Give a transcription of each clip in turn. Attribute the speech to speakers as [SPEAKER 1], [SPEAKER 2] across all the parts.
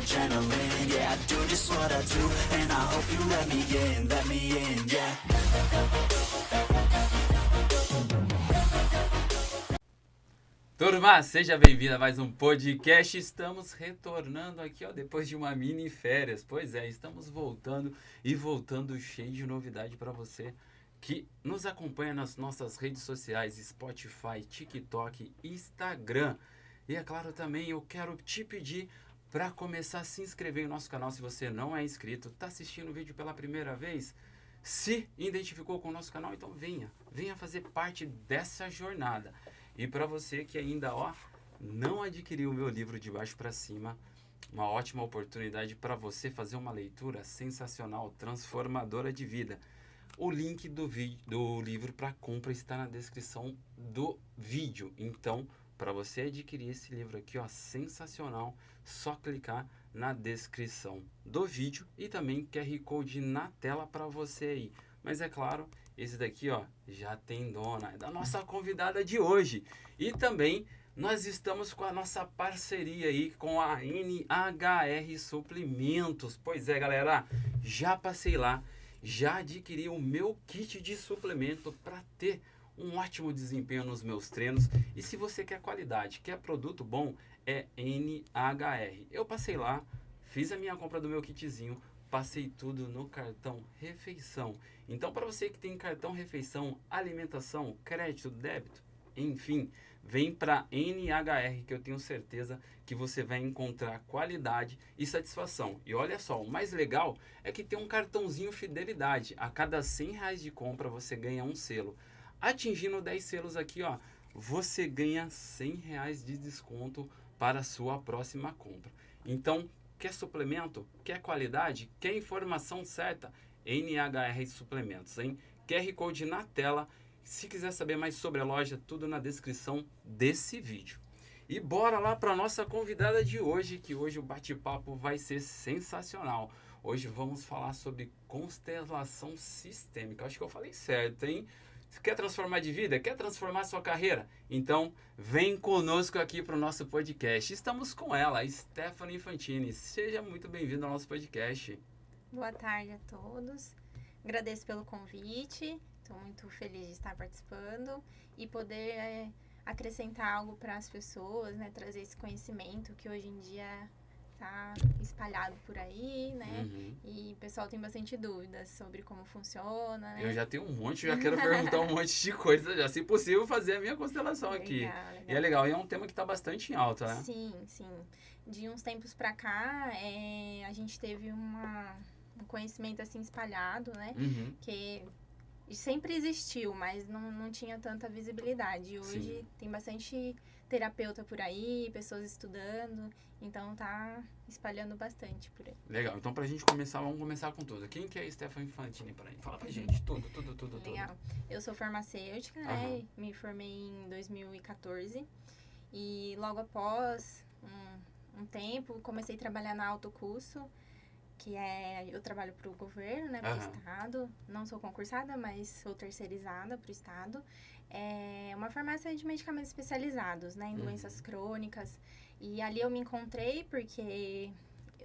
[SPEAKER 1] adrenaline. Yeah, I do just what I do, and I hope you let me in, yeah.
[SPEAKER 2] Turma, seja bem-vindo a mais um podcast. Estamos retornando aqui, ó, depois de uma mini férias. Pois é, estamos voltando e voltando cheio de novidade para você que nos acompanha nas nossas redes sociais, Spotify, TikTok, Instagram. E é claro também, eu quero te pedir para começar a se inscrever no nosso canal se você não é inscrito, está assistindo o vídeo pela primeira vez, se identificou com o nosso canal, então venha fazer parte dessa jornada. E para você que ainda não adquiriu o meu livro De Baixo para Cima, uma ótima oportunidade para você fazer uma leitura sensacional, transformadora de vida. O link do livro para compra está na descrição do vídeo. Então, para você adquirir esse livro aqui, sensacional, só clicar na descrição do vídeo e também QR Code na tela para você aí. Mas é claro, esse daqui, já tem dona, é da nossa convidada de hoje. E também nós estamos com a nossa parceria aí com a NHR Suplementos. Pois é, galera, já passei lá, já adquiri o meu kit de suplemento para ter um ótimo desempenho nos meus treinos. E se você quer qualidade, quer produto bom, é NHR. Eu passei lá, fiz a minha compra do meu kitzinho, passei tudo no cartão refeição. Então, para você que tem cartão refeição, alimentação, crédito, débito, enfim, vem para NHR que eu tenho certeza que você vai encontrar qualidade e satisfação. E olha só, o mais legal é que tem um cartãozinho fidelidade. A cada R$100 de compra você ganha um selo. Atingindo 10 selos aqui, você ganha R$100 de desconto para a sua próxima compra. Então, quer suplemento? Quer qualidade? Quer informação certa? NHR Suplementos, hein? QR Code na tela. Se quiser saber mais sobre a loja, tudo na descrição desse vídeo. E bora lá para a nossa convidada de hoje, que hoje o bate-papo vai ser sensacional. Hoje vamos falar sobre constelação sistêmica. Acho que eu falei certo, hein? Você quer transformar de vida? Quer transformar sua carreira? Então, vem conosco aqui para o nosso podcast. Estamos com ela, Stephanie Fantini. Seja muito bem-vindo ao nosso podcast.
[SPEAKER 3] Boa tarde a todos. Agradeço pelo convite. Estou muito feliz de estar participando e poder acrescentar algo para as pessoas, né? Trazer esse conhecimento que hoje em dia está espalhado por aí, né?
[SPEAKER 2] Uhum.
[SPEAKER 3] E o pessoal tem bastante dúvidas sobre como funciona, né?
[SPEAKER 2] Eu já tenho um monte, já quero perguntar um monte de coisa, já, se possível, fazer a minha constelação aqui.
[SPEAKER 3] Legal.
[SPEAKER 2] E é legal, e é um tema que está bastante em alta, né?
[SPEAKER 3] Sim. De uns tempos para cá, a gente teve um conhecimento assim espalhado, né?
[SPEAKER 2] Uhum.
[SPEAKER 3] Que sempre existiu, mas não tinha tanta visibilidade. E hoje
[SPEAKER 2] Sim.
[SPEAKER 3] tem bastante terapeuta por aí, pessoas estudando, então tá espalhando bastante por aí.
[SPEAKER 2] Legal, então pra gente começar, vamos começar com tudo. Quem que é Stephanie Fantini para aí? Fala pra gente, tudo.
[SPEAKER 3] Legal. Eu sou farmacêutica, né? Me formei em 2014 e logo após um tempo comecei a trabalhar na Alto Custo, que eu trabalho para o governo, né, para o estado. Não sou concursada, mas sou terceirizada para o estado. É uma farmácia de medicamentos especializados, né, em doenças crônicas. E ali eu me encontrei porque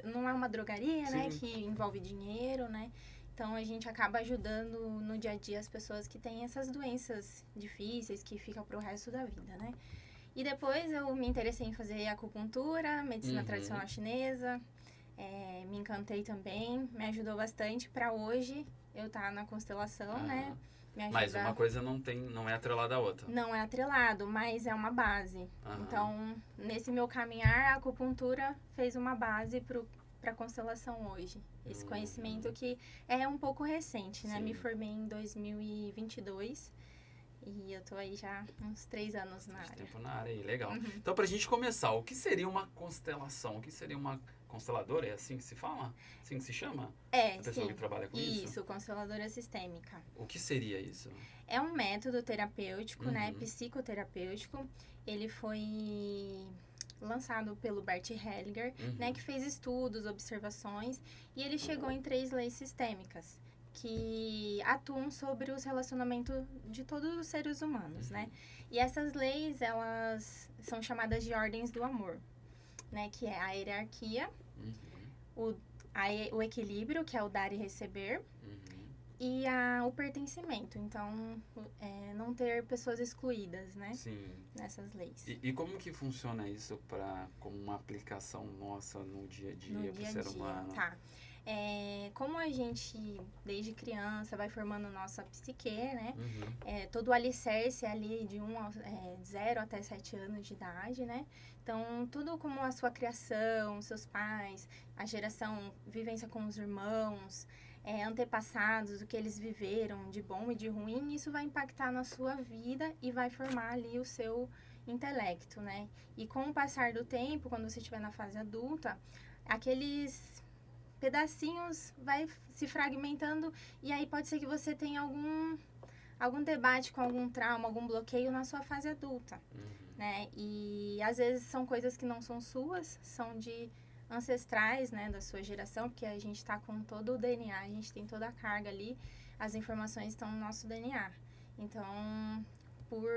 [SPEAKER 3] não é uma drogaria, né, que envolve dinheiro, né. Então a gente acaba ajudando no dia a dia as pessoas que têm essas doenças difíceis que ficam para o resto da vida, né. E depois eu me interessei em fazer acupuntura, medicina tradicional chinesa. Me encantei também, me ajudou bastante para hoje eu estar na constelação, né?
[SPEAKER 2] Mas uma coisa não é atrelada à outra.
[SPEAKER 3] Não é atrelado, mas é uma base. Então, nesse meu caminhar, a acupuntura fez uma base para a constelação hoje. Esse conhecimento que é um pouco recente, né?
[SPEAKER 2] Sim.
[SPEAKER 3] Me formei em 2022 e eu tô aí já uns 3 anos na área.
[SPEAKER 2] Tempo na área aí, legal. Então, pra gente começar, o que seria uma constelação? O que seria uma consteladora? É assim que se fala? Assim que se chama? A pessoa que trabalha com isso?
[SPEAKER 3] Isso, consteladora sistêmica.
[SPEAKER 2] O que seria isso?
[SPEAKER 3] É um método terapêutico, né? Psicoterapêutico. Ele foi lançado pelo Bert Hellinger, né? Que fez estudos, observações. E ele chegou em 3 leis sistêmicas que atuam sobre os relacionamentos de todos os seres humanos, né? E essas leis, elas são chamadas de ordens do amor. né? Que é a hierarquia,
[SPEAKER 2] Uhum.
[SPEAKER 3] o equilíbrio, que é o dar e receber,
[SPEAKER 2] Uhum.
[SPEAKER 3] e o pertencimento. Então, não ter pessoas excluídas, né?
[SPEAKER 2] Sim.
[SPEAKER 3] Nessas leis.
[SPEAKER 2] E como que funciona isso como uma aplicação nossa no dia a dia
[SPEAKER 3] No
[SPEAKER 2] para o
[SPEAKER 3] dia a
[SPEAKER 2] ser
[SPEAKER 3] dia,
[SPEAKER 2] humano?
[SPEAKER 3] tá. Como a gente, desde criança, vai formando nossa psique, né?
[SPEAKER 2] Uhum.
[SPEAKER 3] Todo o alicerce ali de 0 até 7 anos de idade, né? Então, tudo como a sua criação, seus pais, a geração, vivência com os irmãos, antepassados, o que eles viveram de bom e de ruim, isso vai impactar na sua vida e vai formar ali o seu intelecto, né? E com o passar do tempo, quando você estiver na fase adulta, aqueles pedacinhos vai se fragmentando e aí pode ser que você tenha algum debate com algum trauma, algum bloqueio na sua fase adulta, né? E às vezes são coisas que não são suas, são de ancestrais, né, da sua geração, porque a gente tá com todo o DNA, a gente tem toda a carga ali, as informações estão no nosso DNA. Então, por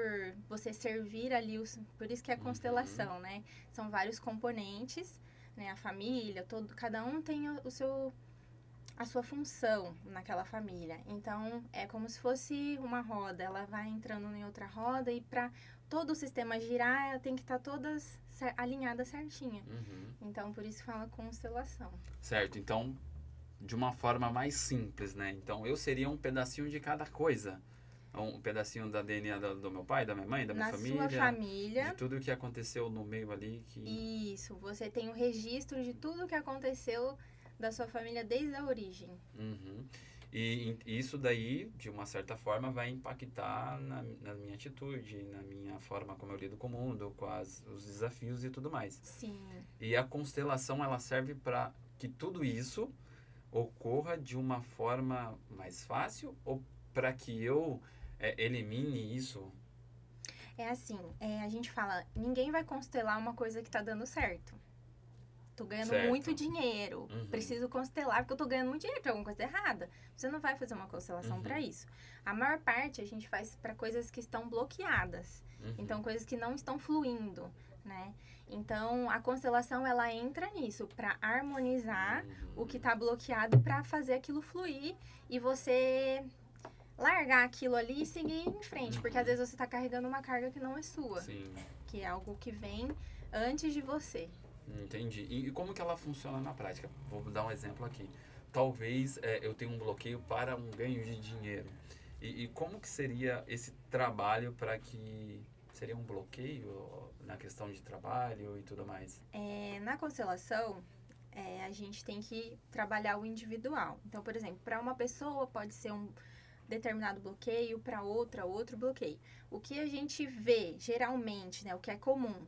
[SPEAKER 3] você servir ali, por isso que é constelação, né? São vários componentes, né? A família, cada um tem a sua função naquela família. Então, é como se fosse uma roda. Ela vai entrando em outra roda e para todo o sistema girar, ela tem que estar todas alinhadas certinha. Então, por isso fala constelação.
[SPEAKER 2] Certo. Então, de uma forma mais simples, né? Então, eu seria um pedacinho de cada coisa. Um pedacinho da DNA do meu pai, da minha mãe, da minha família.
[SPEAKER 3] Na sua família.
[SPEAKER 2] De tudo o que aconteceu no meio ali.
[SPEAKER 3] Isso. Você tem o registro de tudo o que aconteceu da sua família desde a origem.
[SPEAKER 2] Uhum. E isso daí, de uma certa forma, vai impactar na minha atitude, na minha forma como eu lido com o mundo, com os desafios e tudo mais.
[SPEAKER 3] Sim.
[SPEAKER 2] E a constelação, ela serve para que tudo isso ocorra de uma forma mais fácil ou para que eu elimine isso?
[SPEAKER 3] É assim, a gente fala, ninguém vai constelar uma coisa que tá dando certo. Tô ganhando muito dinheiro. Preciso constelar porque eu tô ganhando muito dinheiro, tem alguma coisa errada. Você não vai fazer uma constelação para isso. A maior parte a gente faz para coisas que estão bloqueadas. Então, coisas que não estão fluindo, né? Então, a constelação, ela entra nisso, para harmonizar o que tá bloqueado para fazer aquilo fluir e você largar aquilo ali e seguir em frente. Porque às vezes você tá carregando uma carga que não é sua.
[SPEAKER 2] Sim.
[SPEAKER 3] Que é algo que vem antes de você.
[SPEAKER 2] Entendi. E como que ela funciona na prática? Vou dar um exemplo aqui. Talvez eu tenha um bloqueio para um ganho de dinheiro. E como que seria esse trabalho para que... Seria um bloqueio na questão de trabalho e tudo mais?
[SPEAKER 3] Na constelação, a gente tem que trabalhar o individual. Então, por exemplo, para uma pessoa pode ser um determinado bloqueio, para outra, outro bloqueio. O que a gente vê, geralmente, né, o que é comum,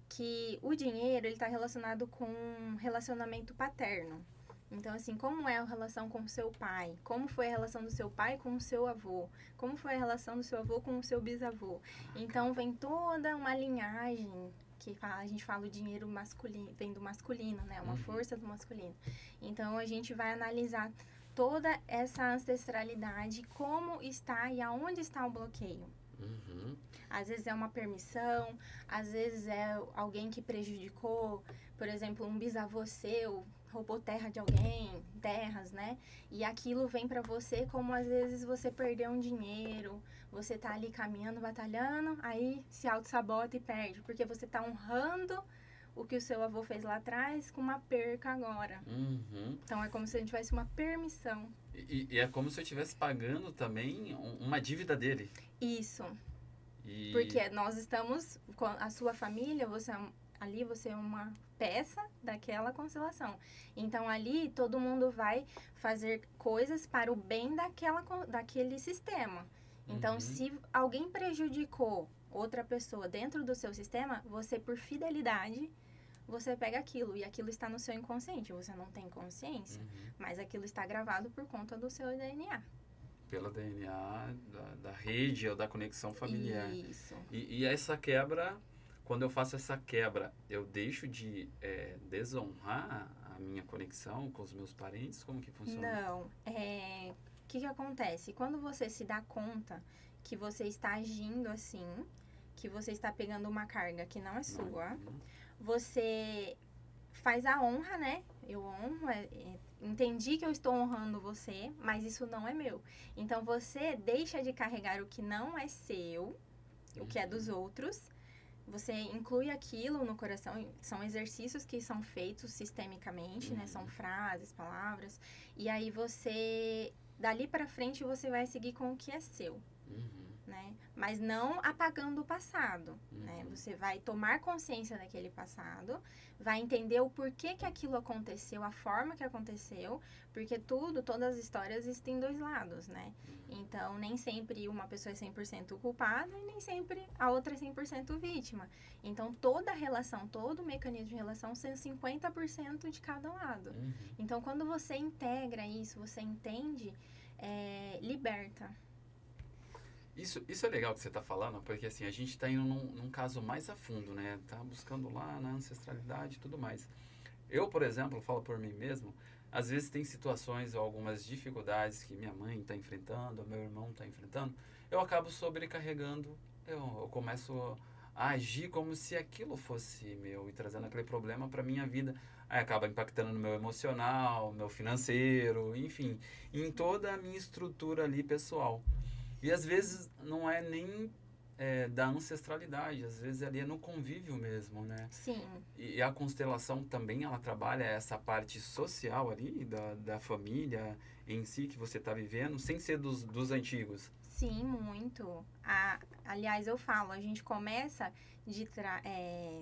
[SPEAKER 3] que o dinheiro, ele está relacionado com relacionamento paterno. Então, assim, como é a relação com o seu pai? Como foi a relação do seu pai com o seu avô? Como foi a relação do seu avô com o seu bisavô? Então, vem toda uma linhagem que a gente fala o dinheiro masculino, vem do masculino, né? Uma força do masculino. Então, a gente vai analisar toda essa ancestralidade, como está e aonde está o bloqueio. Às vezes é uma permissão, às vezes é alguém que prejudicou, por exemplo, um bisavô seu roubou terra de alguém, terras, né? E aquilo vem pra você como às vezes você perdeu um dinheiro, você tá ali caminhando, batalhando, aí se auto-sabota e perde, porque você tá honrando o que o seu avô fez lá atrás com uma perca agora. Então é como se a gente tivesse uma permissão.
[SPEAKER 2] E é como se eu estivesse pagando também uma dívida dele.
[SPEAKER 3] Isso. Porque nós estamos com a sua família, você é uma peça daquela constelação. Então ali todo mundo vai fazer coisas para o bem daquele sistema. Então se alguém prejudicou outra pessoa dentro do seu sistema, você por fidelidade, você pega aquilo e aquilo está no seu inconsciente. Você não tem consciência, mas aquilo está gravado por conta do seu DNA.
[SPEAKER 2] Pelo DNA da rede ou da conexão familiar.
[SPEAKER 3] Isso.
[SPEAKER 2] E essa quebra, quando eu faço essa quebra, eu deixo de desonrar a minha conexão com os meus parentes? Como que funciona?
[SPEAKER 3] Não. O que acontece? Quando você se dá conta que você está agindo assim, que você está pegando uma carga que não é sua, você faz a honra, né? Eu honro, entendi que eu estou honrando você, mas isso não é meu. Então, você deixa de carregar o que não é seu, o que é dos outros. Você inclui aquilo no coração. São exercícios que são feitos sistemicamente, né? São frases, palavras. E aí, você... Dali pra frente, você vai seguir com o que é seu. Né? Mas não apagando o passado, né? Você vai tomar consciência daquele passado, vai entender o porquê que aquilo aconteceu, a forma que aconteceu, porque todas as histórias têm dois lados, né? Então, nem sempre uma pessoa é 100% culpada e nem sempre a outra é 100% vítima. Então, toda relação, todo mecanismo de relação são 50% de cada lado. Então, quando você integra isso, você entende, liberta.
[SPEAKER 2] Isso é legal que você está falando, porque assim, a gente está indo num caso mais a fundo, né? Tá buscando lá na ancestralidade e tudo mais. Eu, por exemplo, falo por mim mesmo, às vezes tem situações ou algumas dificuldades que minha mãe está enfrentando, ou meu irmão está enfrentando, eu acabo sobrecarregando, eu começo a agir como se aquilo fosse meu e trazendo aquele problema para minha vida. Aí acaba impactando no meu emocional, meu financeiro, enfim, em toda a minha estrutura ali pessoal. E às vezes não é nem da ancestralidade, às vezes ali é no convívio mesmo, né?
[SPEAKER 3] Sim.
[SPEAKER 2] E a constelação também, ela trabalha essa parte social ali, da família em si que você está vivendo, sem ser dos antigos.
[SPEAKER 3] Sim, muito. Aliás, eu falo, a gente começa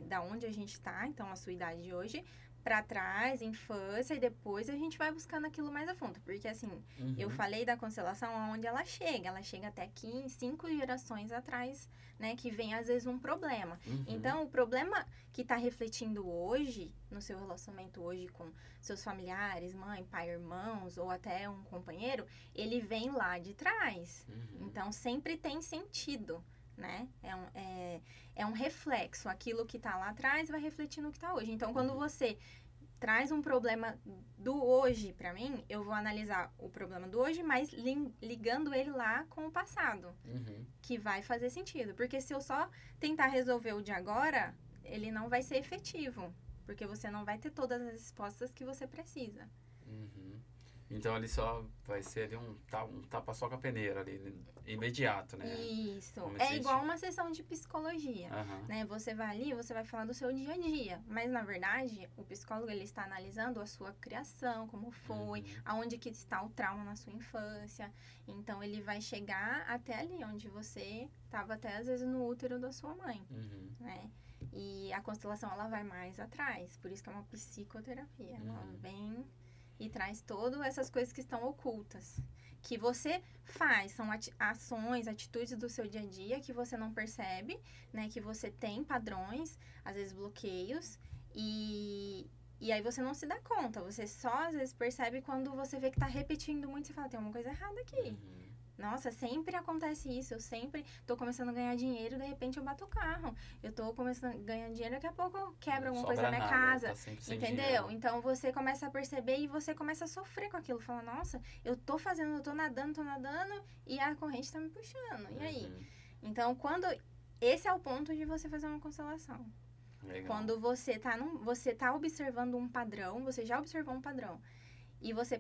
[SPEAKER 3] da onde a gente está, então a sua idade de hoje, para trás, infância, e depois a gente vai buscando aquilo mais a fundo. Porque, assim, eu falei da constelação onde ela chega até aqui 5 gerações atrás, né? Que vem, às vezes, um problema. Então, o problema que está refletindo hoje, no seu relacionamento hoje com seus familiares, mãe, pai, irmãos, ou até um companheiro, ele vem lá de trás. Então, sempre tem sentido, né? É um reflexo. Aquilo que está lá atrás vai refletir no que está hoje. Então, quando você traz um problema do hoje para mim, eu vou analisar o problema do hoje, mas ligando ele lá com o passado, que vai fazer sentido. Porque se eu só tentar resolver o de agora, ele não vai ser efetivo, porque você não vai ter todas as respostas que você precisa.
[SPEAKER 2] Então, ali só vai ser ali um tapa só com a peneira ali, imediato, né?
[SPEAKER 3] Isso. É igual uma sessão de psicologia, né? Você vai ali, você vai falar do seu dia a dia, mas, na verdade, o psicólogo, ele está analisando a sua criação, como foi, aonde que está o trauma na sua infância. Então, ele vai chegar até ali, onde você estava até, às vezes, no útero da sua mãe, né? E a constelação, ela vai mais atrás, por isso que é uma psicoterapia. Ela vem e traz todas essas coisas que estão ocultas, que você faz, são ações, atitudes do seu dia a dia que você não percebe, né? Que você tem padrões, às vezes bloqueios, e aí você não se dá conta, você só às vezes percebe quando você vê que tá repetindo muito, você fala, tem alguma coisa errada aqui. Nossa, sempre acontece isso. Eu sempre tô começando a ganhar dinheiro, de repente eu bato o carro. Eu tô começando a ganhar dinheiro, daqui a pouco quebra alguma coisa na minha casa.
[SPEAKER 2] Tá sempre sem
[SPEAKER 3] entendeu?
[SPEAKER 2] dinheiro.
[SPEAKER 3] Então você começa a perceber e você começa a sofrer com aquilo. Fala, nossa, eu tô nadando, e a corrente tá me puxando. E aí? Então, esse é o ponto de você fazer uma constelação.
[SPEAKER 2] Legal.
[SPEAKER 3] Quando você tá observando um padrão, você já observou um padrão. E você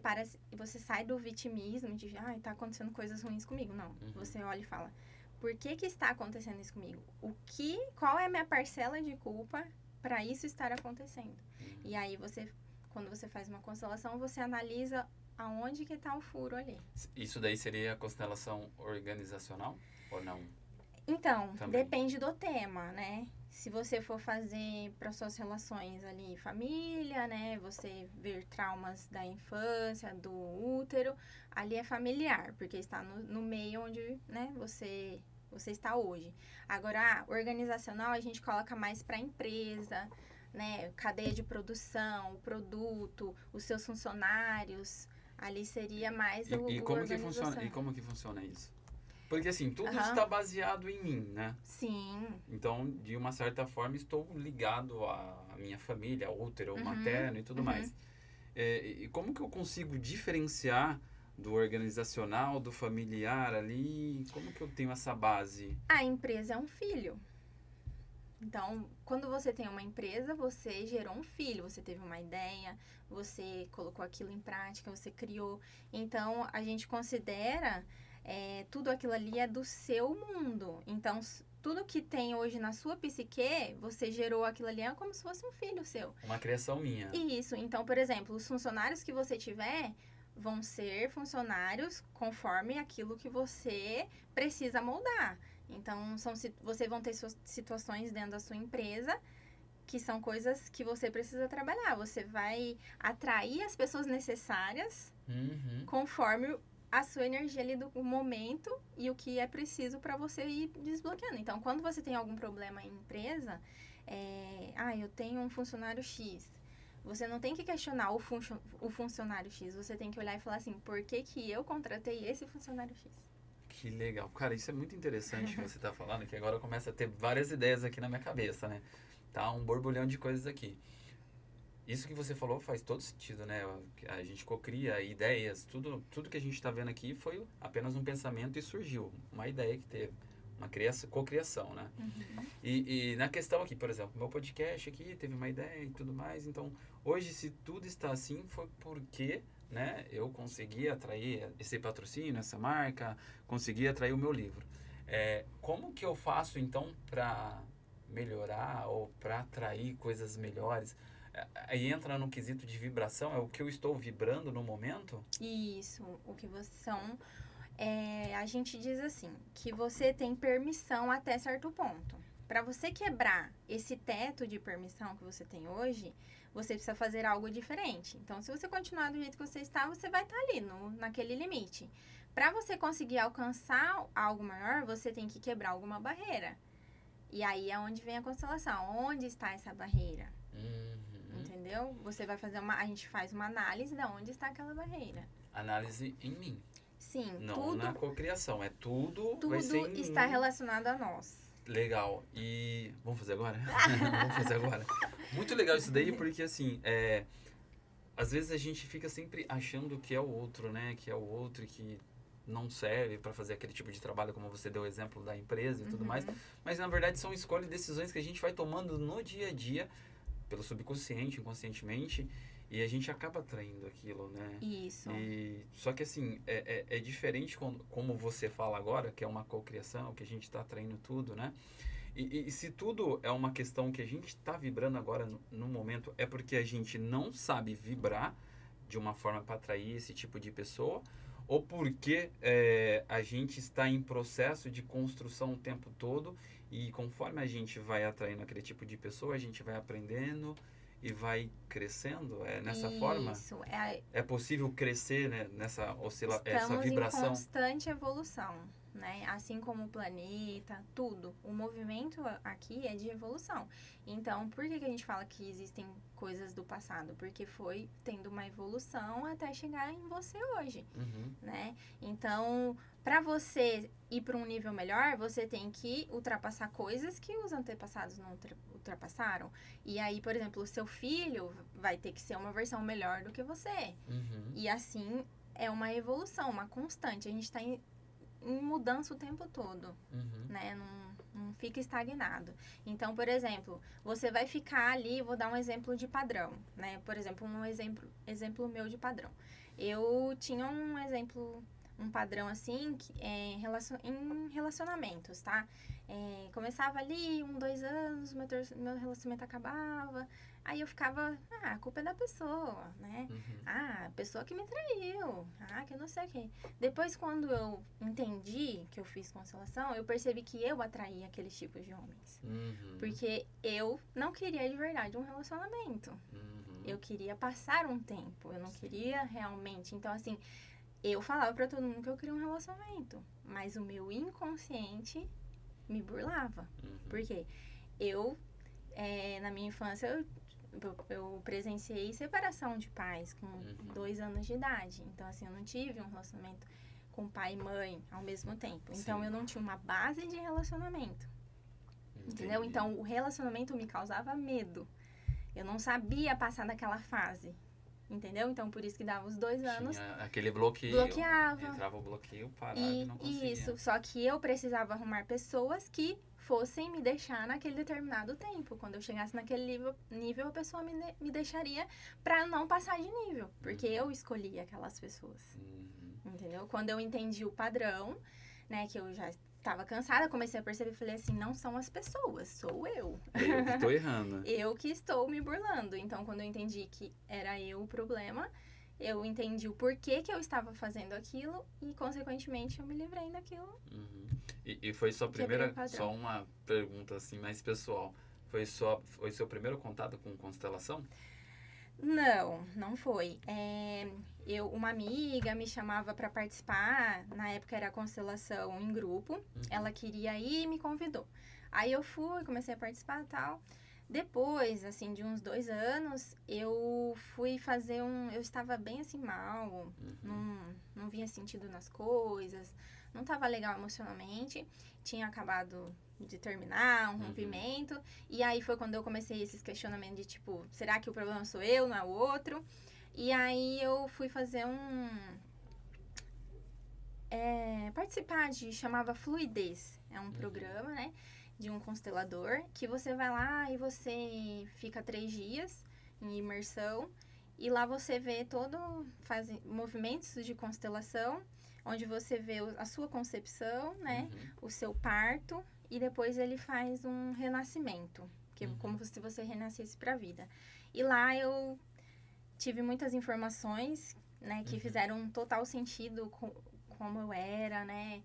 [SPEAKER 3] sai do vitimismo de, tá acontecendo coisas ruins comigo. Não, você olha e fala, por que está acontecendo isso comigo? Qual é a minha parcela de culpa para isso estar acontecendo? E aí, quando você faz uma constelação, você analisa aonde que está o furo ali.
[SPEAKER 2] Isso daí seria a constelação organizacional ou não?
[SPEAKER 3] Então,
[SPEAKER 2] Também.
[SPEAKER 3] depende do tema, né? Se você for fazer para suas relações ali, família, né? Você ver traumas da infância, do útero, ali é familiar, porque está no meio onde, né, você está hoje. Agora, organizacional, a gente coloca mais para empresa, né? Cadeia de produção, o produto, os seus funcionários, ali seria mais o
[SPEAKER 2] como que funciona? E como que funciona isso? Porque assim, tudo está baseado em mim, né?
[SPEAKER 3] Sim.
[SPEAKER 2] Então, de uma certa forma, estou ligado à minha família, ao útero, materno e tudo mais. E como que eu consigo diferenciar do organizacional, do familiar ali? Como que eu tenho essa base?
[SPEAKER 3] A empresa é um filho Então, quando você tem uma empresa, você gerou um filho, você teve uma ideia, você colocou aquilo em prática, você criou. Então, a gente considera tudo aquilo ali é do seu mundo. Então, tudo que tem hoje na sua psique, você gerou aquilo ali, é como se fosse um filho seu.
[SPEAKER 2] Uma criação minha.
[SPEAKER 3] Isso. Então, por exemplo, os funcionários que você tiver vão ser funcionários conforme aquilo que você precisa moldar. Então, você vão ter suas situações dentro da sua empresa que são coisas que você precisa trabalhar. Você vai atrair as pessoas necessárias conforme a sua energia ali do momento e o que é preciso para você ir desbloqueando. Então, quando você tem algum problema em empresa, eu tenho um funcionário X. Você não tem que questionar o funcionário X. Você tem que olhar e falar assim, por que eu contratei esse funcionário X?
[SPEAKER 2] Que legal. Cara, isso é muito interessante que você tá falando, que agora começa a ter várias ideias aqui na minha cabeça, né? Tá um borbulhão de coisas aqui. Isso que você falou faz todo sentido, né? A gente cocria ideias, tudo que a gente está vendo aqui foi apenas um pensamento e surgiu. Uma ideia que teve, uma cocriação, né? E na questão aqui, por exemplo, meu podcast aqui teve uma ideia e tudo mais. Então, hoje, se tudo está assim, foi porque, né, eu consegui atrair esse patrocínio, essa marca, consegui atrair o meu livro. Como que eu faço, então, para melhorar ou para atrair coisas melhores? Aí entra no quesito de vibração, é o que eu estou vibrando no momento?
[SPEAKER 3] Isso, o que vocês são. A gente diz assim, que você tem permissão até certo ponto. Para você quebrar esse teto de permissão que você tem hoje, você precisa fazer algo diferente. Então, se você continuar do jeito que você está, você vai estar ali, naquele limite. Para você conseguir alcançar algo maior, você tem que quebrar alguma barreira. E aí é onde vem a constelação. Onde está essa barreira? Entendeu? Você vai fazer a gente faz uma análise de onde está aquela barreira.
[SPEAKER 2] Análise em mim.
[SPEAKER 3] Sim,
[SPEAKER 2] Não
[SPEAKER 3] tudo,
[SPEAKER 2] na cocriação, tudo vai
[SPEAKER 3] tudo
[SPEAKER 2] ser em
[SPEAKER 3] está
[SPEAKER 2] mim.
[SPEAKER 3] relacionado a nós.
[SPEAKER 2] Legal. E vamos fazer agora? Vamos fazer agora. Muito legal isso daí, porque assim, às vezes a gente fica sempre achando que é o outro, né? Que é o outro que não serve para fazer aquele tipo de trabalho, como você deu o exemplo da empresa e tudo mais. Mas na verdade são escolhas e decisões que a gente vai tomando no dia a dia, pelo subconsciente, inconscientemente, e a gente acaba atraindo aquilo, né?
[SPEAKER 3] Isso.
[SPEAKER 2] Só que assim, é diferente como você fala agora, que é uma cocriação, que a gente está atraindo tudo, né? E se tudo é uma questão que a gente está vibrando agora no momento, é porque a gente não sabe vibrar de uma forma para atrair esse tipo de pessoa, ou porque a gente está em processo de construção o tempo todo, e conforme a gente vai atraindo aquele tipo de pessoa, a gente vai aprendendo e vai crescendo, nessa forma?
[SPEAKER 3] Isso.
[SPEAKER 2] É possível crescer, né, nessa essa
[SPEAKER 3] Estamos
[SPEAKER 2] vibração?
[SPEAKER 3] em constante evolução, né? Assim como o planeta, tudo. O movimento aqui é de evolução. Então, por que a gente fala que existem coisas do passado? Porque foi tendo uma evolução até chegar em você hoje, né? Então, para você ir para um nível melhor, você tem que ultrapassar coisas que os antepassados não ultrapassaram. E aí, por exemplo, o seu filho vai ter que ser uma versão melhor do que você. E assim, é uma evolução, uma constante. A gente está em mudança o tempo todo, né? Não fica estagnado. Então, por exemplo, você vai ficar ali, vou dar um exemplo de padrão, né? Por exemplo, um exemplo meu de padrão. Eu tinha um padrão assim, em relacionamentos, tá? Começava ali, 2 anos, meu relacionamento acabava, aí eu ficava, a culpa é da pessoa, né? A pessoa que me traiu, que eu não sei o quê. Depois, quando eu entendi que eu fiz constelação, eu percebi que eu atraía aqueles tipos de homens. Porque eu não queria de verdade um relacionamento. Eu queria passar um tempo, eu não queria realmente. Então, assim, eu falava pra todo mundo que eu queria um relacionamento, mas o meu inconsciente me burlava. Porque eu, na minha infância, eu presenciei separação de pais com 2 anos de idade. Então, assim, eu não tive um relacionamento com pai e mãe ao mesmo tempo. Então, eu não tinha uma base de relacionamento. Entendeu? Então, o relacionamento me causava medo. Eu não sabia passar daquela fase. entendeu? Então, por isso que dava os 2 anos,
[SPEAKER 2] Tinha aquele bloqueio.
[SPEAKER 3] bloqueava.
[SPEAKER 2] Entrava o bloqueio, parava e não conseguia.
[SPEAKER 3] Isso, só que eu precisava arrumar pessoas que fossem me deixar naquele determinado tempo. Quando eu chegasse naquele nível a pessoa me deixaria pra não passar de nível, porque eu escolhi aquelas pessoas, entendeu? Quando eu entendi o padrão, né, que eu já estava cansada, comecei a perceber, falei assim, não são as pessoas, sou eu.
[SPEAKER 2] Eu que tô errando.
[SPEAKER 3] Eu que estou me burlando. Então, quando eu entendi que era eu o problema, eu entendi o porquê que eu estava fazendo aquilo e, consequentemente, eu me livrei daquilo.
[SPEAKER 2] E foi sua
[SPEAKER 3] Quebrei
[SPEAKER 2] primeira,
[SPEAKER 3] o padrão.
[SPEAKER 2] só uma pergunta assim mais pessoal. Foi seu primeiro contato com constelação?
[SPEAKER 3] Não foi. Uma amiga me chamava para participar, na época era constelação em grupo, ela queria ir e me convidou. Aí eu fui, comecei a participar e tal. Depois, assim, de uns 2 anos, eu fui fazer eu estava bem assim mal, não via sentido nas coisas, não estava legal emocionalmente, tinha acabado de terminar, um rompimento, e aí foi quando eu comecei esses questionamentos de tipo, será que o problema sou eu, não é o outro? E aí eu fui fazer participar chamava Fluidez, é um programa, né, de um constelador, que você vai lá e você fica 3 dias em imersão, e lá você vê faz movimentos de constelação, onde você vê a sua concepção, né, o seu parto, e depois ele faz um renascimento, que é como se você renascesse para a vida. E lá eu tive muitas informações, né, que fizeram total sentido como eu era, né,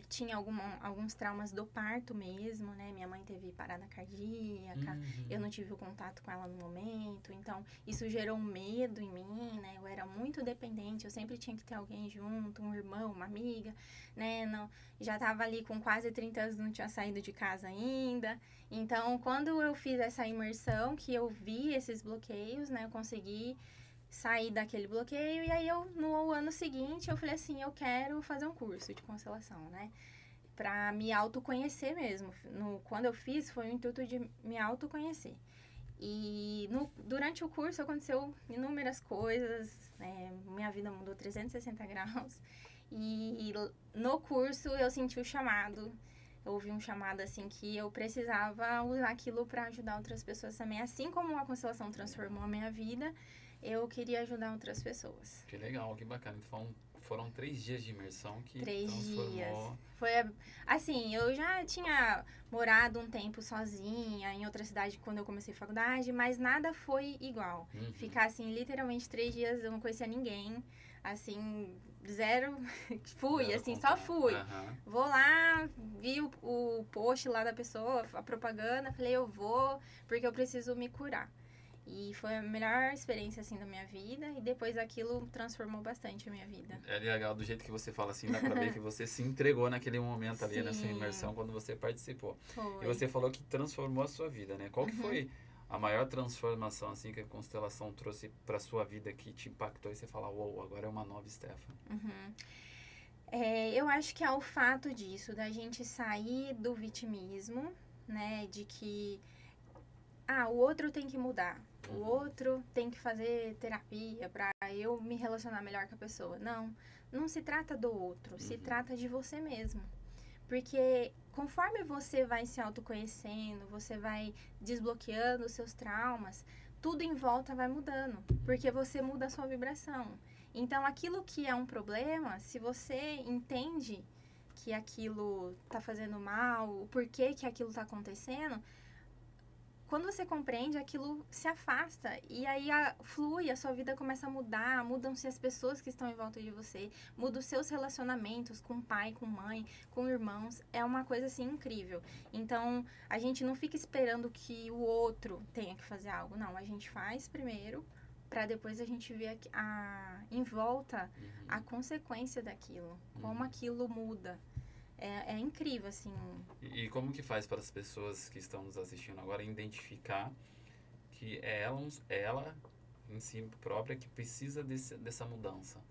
[SPEAKER 3] tinha alguns traumas do parto mesmo, né, minha mãe teve parada cardíaca, eu não tive o contato com ela no momento, então isso gerou um medo em mim, né, eu era muito dependente, eu sempre tinha que ter alguém junto, um irmão, uma amiga, né, já tava ali com quase 30 anos, não tinha saído de casa ainda, então quando eu fiz essa imersão, que eu vi esses bloqueios, né, eu consegui sair daquele bloqueio, e aí no ano seguinte, eu falei assim, eu quero fazer um curso de constelação, né? Pra me autoconhecer mesmo. Quando eu fiz, foi o intuito de me autoconhecer. E durante o curso aconteceu inúmeras coisas, né? Minha vida mudou 360 graus. E no curso eu senti o chamado. Eu ouvi um chamado, assim, que eu precisava usar aquilo para ajudar outras pessoas também. Assim como a constelação transformou a minha vida, eu queria ajudar outras pessoas.
[SPEAKER 2] Que legal, que bacana. Então, foram 3 dias de imersão que
[SPEAKER 3] 3
[SPEAKER 2] transformou...
[SPEAKER 3] dias. Foi, assim, eu já tinha morado um tempo sozinha em outra cidade quando eu comecei a faculdade, mas nada foi igual. Ficar, assim, literalmente 3 dias, eu não conhecia ninguém, assim, zero, fui,
[SPEAKER 2] Zero
[SPEAKER 3] assim,
[SPEAKER 2] contato.
[SPEAKER 3] só fui. Vou lá, vi o post lá da pessoa, a propaganda, falei, eu vou, porque eu preciso me curar. E foi a melhor experiência, assim, da minha vida. E depois aquilo transformou bastante a minha vida.
[SPEAKER 2] É legal, do jeito que você fala assim, dá pra ver que você se entregou naquele momento ali,
[SPEAKER 3] Sim.
[SPEAKER 2] nessa imersão, quando você participou.
[SPEAKER 3] Foi.
[SPEAKER 2] E você falou que transformou a sua vida, né? Qual que foi a maior transformação, assim, que a constelação trouxe pra sua vida, que te impactou e você fala, uou, agora é uma nova Stephanie?
[SPEAKER 3] Eu acho que é o fato disso, da gente sair do vitimismo, né? De que, o outro tem que mudar. O outro tem que fazer terapia pra eu me relacionar melhor com a pessoa. Não se trata do outro, se trata de você mesmo. Porque conforme você vai se autoconhecendo, você vai desbloqueando os seus traumas, tudo em volta vai mudando. Porque você muda a sua vibração. Então, aquilo que é um problema, se você entende que aquilo tá fazendo mal, o porquê que aquilo tá acontecendo, quando você compreende, aquilo se afasta e aí flui, a sua vida começa a mudar, mudam-se as pessoas que estão em volta de você, mudam os seus relacionamentos com pai, com mãe, com irmãos, é uma coisa assim incrível. Então, a gente não fica esperando que o outro tenha que fazer algo, não, a gente faz primeiro, para depois a gente ver em volta a consequência daquilo, como aquilo muda. É incrível, assim.
[SPEAKER 2] E como que faz para as pessoas que estão nos assistindo agora identificar que é ela em si própria que precisa dessa mudança?